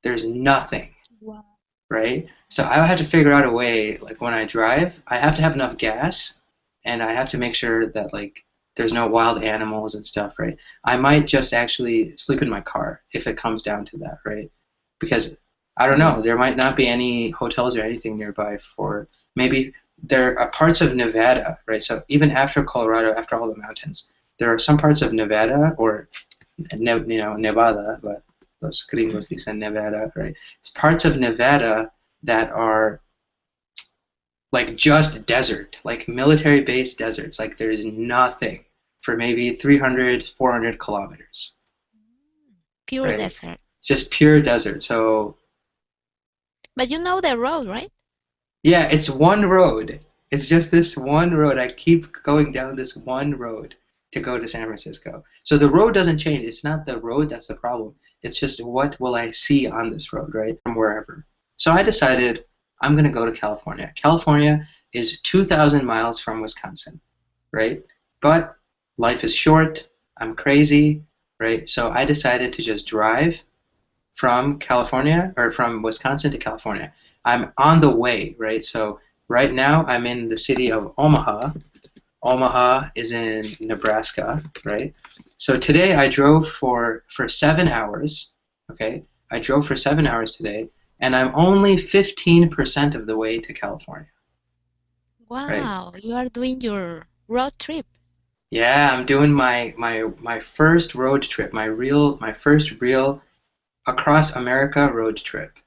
There's nothing, Wow. right? So I have to figure out a way, like when I drive, I have to have enough gas and I have to make sure that like there's no wild animals and stuff, right? I might just actually sleep in my car if it comes down to that, right? Because I don't Yeah. know, there might not be any hotels or anything nearby for maybe there are parts of Nevada, right? So even after Colorado, after all the mountains, there are some parts of Nevada or Nevada, but los gringos dicen Nevada, right? It's parts of Nevada that are like just desert, like military based deserts. Like there's nothing for maybe 300, 400 kilometers, Pure right? desert. It's just pure desert. So But you know the road, right? yeah, it's one road. It's just this one road. I keep going down this one road to go to San Francisco. So the road doesn't change. It's not the road that's the problem. It's just what will I see on this road, right? From wherever. So I decided I'm going to go to California. California is 2,000 miles from Wisconsin, right? But life is short. I'm crazy, right? So I decided to just drive from California or from Wisconsin to California. I'm on the way, right? So right now I'm in the city of Omaha. Omaha is in Nebraska, right? So today I drove for 7 hours. Okay, I drove for 7 hours today, and I'm only 15% of the way to California, right? Wow, you are doing your road trip. Yeah, I'm doing my first road trip, my first real across America road trip,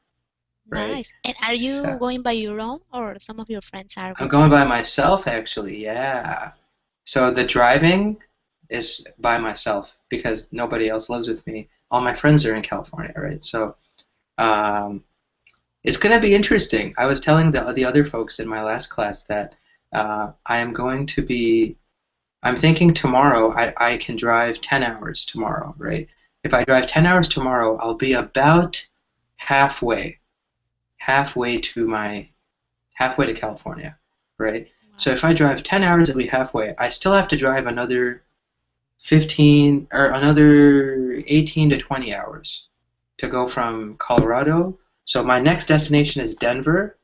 right? Nice. And are you So going by your own or some of your friends are I'm with going you? by myself actually, yeah. So the driving is by myself because nobody else lives with me. All my friends are in California, right? So um, it's going to be interesting. I was telling the other folks in my last class that I am going to be. I'm thinking tomorrow I can drive 10 hours tomorrow, right? If I drive 10 hours tomorrow, I'll be about halfway, halfway to my halfway to California, right? So if Wow. I drive 10 hours, it'll be halfway. I still have to drive another 15 or another 18 to 20 hours to go from Colorado. So my next destination is Denver,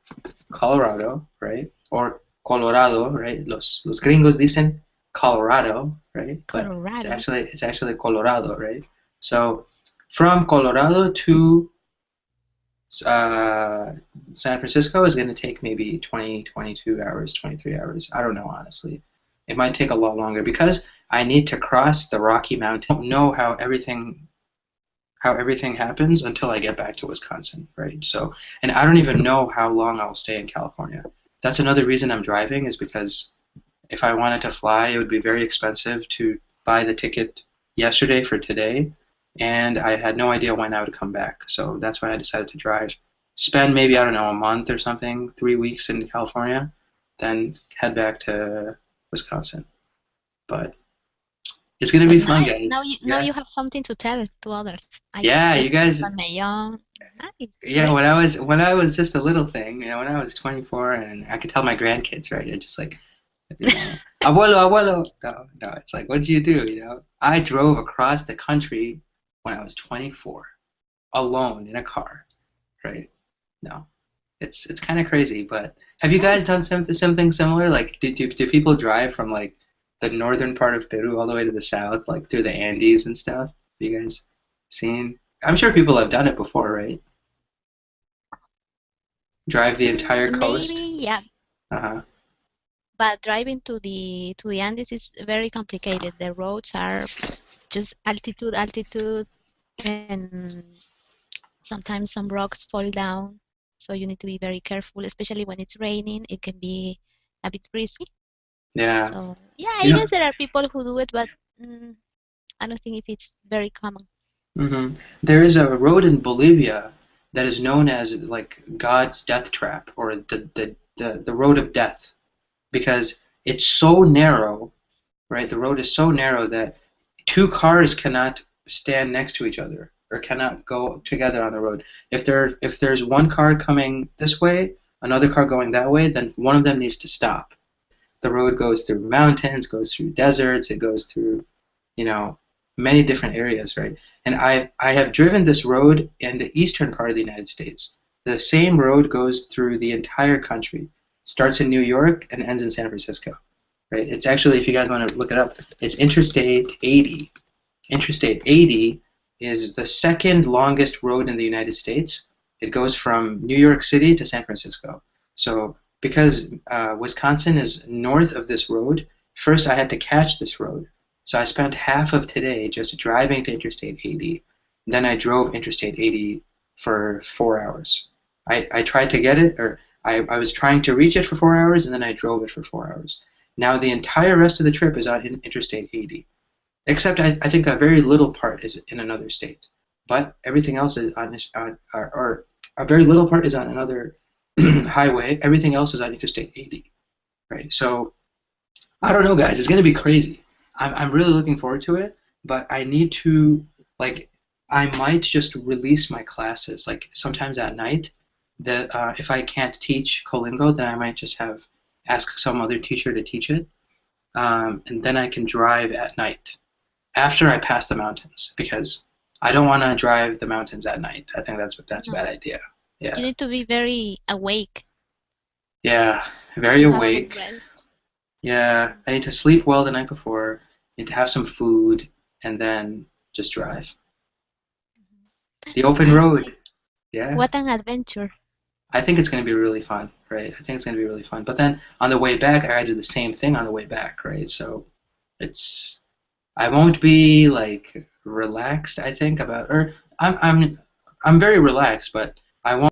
Colorado, right? Or Colorado, right? Los gringos dicen Colorado, right? But Colorado. it's actually Colorado, right? So from Colorado to uh, San Francisco is going to take maybe 20, 22 hours, 23 hours. I don't know, honestly. It might take a lot longer because I need to cross the Rocky Mountains. I don't know how everything happens until I get back to Wisconsin, right? So, and I don't even know how long I'll stay in California. That's another reason I'm driving is because if I wanted to fly, it would be very expensive to buy the ticket yesterday for today, and I had no idea when I would come back. So that's why I decided to drive. Spend maybe, I don't know, a month or something, 3 weeks in California, then head back to Wisconsin. But it's gonna But be fun, nice. guys. Now Yeah. you have something to tell to others. I Yeah, just you guys. on my own. Nice. Yeah, Great. when I was just a little thing, when I was 24 and I could tell my grandkids, right? It just like abuelo, abuelo. No, no, it's like, what did you do? I drove across the country when I was 24, alone in a car, right? No, it's kind of crazy. But have you guys Nice. done something similar? Like, do people drive from like the northern part of Peru all the way to the south, like through the Andes and stuff? Have you guys seen? I'm sure people have done it before, right? Drive the entire Maybe, coast. yeah. Uh-huh. But driving to the Andes is very complicated. The roads are just altitude, and sometimes some rocks fall down. So you need to be very careful, especially when it's raining. It can be a bit risky. Yeah. So yeah, You I know, guess there are people who do it, but mm, I don't think if it's very common. There is a road in Bolivia that is known as like God's death trap or the road of death because it's so narrow, right? The road is so narrow that two cars cannot stand next to each other or cannot go together on the road. If there's one car coming this way, another car going that way, then one of them needs to stop. The road goes through mountains, goes through deserts, it goes through you know, many different areas, right? And I have driven this road in the eastern part of the United States. The same road goes through the entire country, starts in New York and ends in San Francisco, right? It's actually, if you guys want to look it up, it's Interstate 80. Interstate 80 is the second longest road in the United States. It goes from New York City to San Francisco. So because Wisconsin is north of this road, first I had to catch this road. So I spent half of today just driving to Interstate 80. Then I drove Interstate 80 for 4 hours. I tried to get it, or I was trying to reach it for 4 hours, and then I drove it for 4 hours. Now the entire rest of the trip is on Interstate 80. Except I think a very little part is in another state, but everything else is or a very little part is on another highway. Everything else is on Interstate 80. right? So I don't know, guys. It's gonna be crazy. I'm really looking forward to it, but I need to like I might just release my classes like sometimes at night. That if I can't teach Colingo, then I might just have ask some other teacher to teach it, and then I can drive at night after I pass the mountains because I don't want to drive the mountains at night. I think that's a No, bad idea. you Yeah, need to be very awake yeah, very to have a good awake. rest. Yeah, I need to sleep well the night before, need to have some food, and then just drive. The open Nice, road. nice. Yeah. What an adventure. I think it's going to be really fun, right? I think it's going to be really fun. But then on the way back, I got to do the same thing on the way back, right? So it's I won't be like relaxed, I think, about or I'm very relaxed, but I won't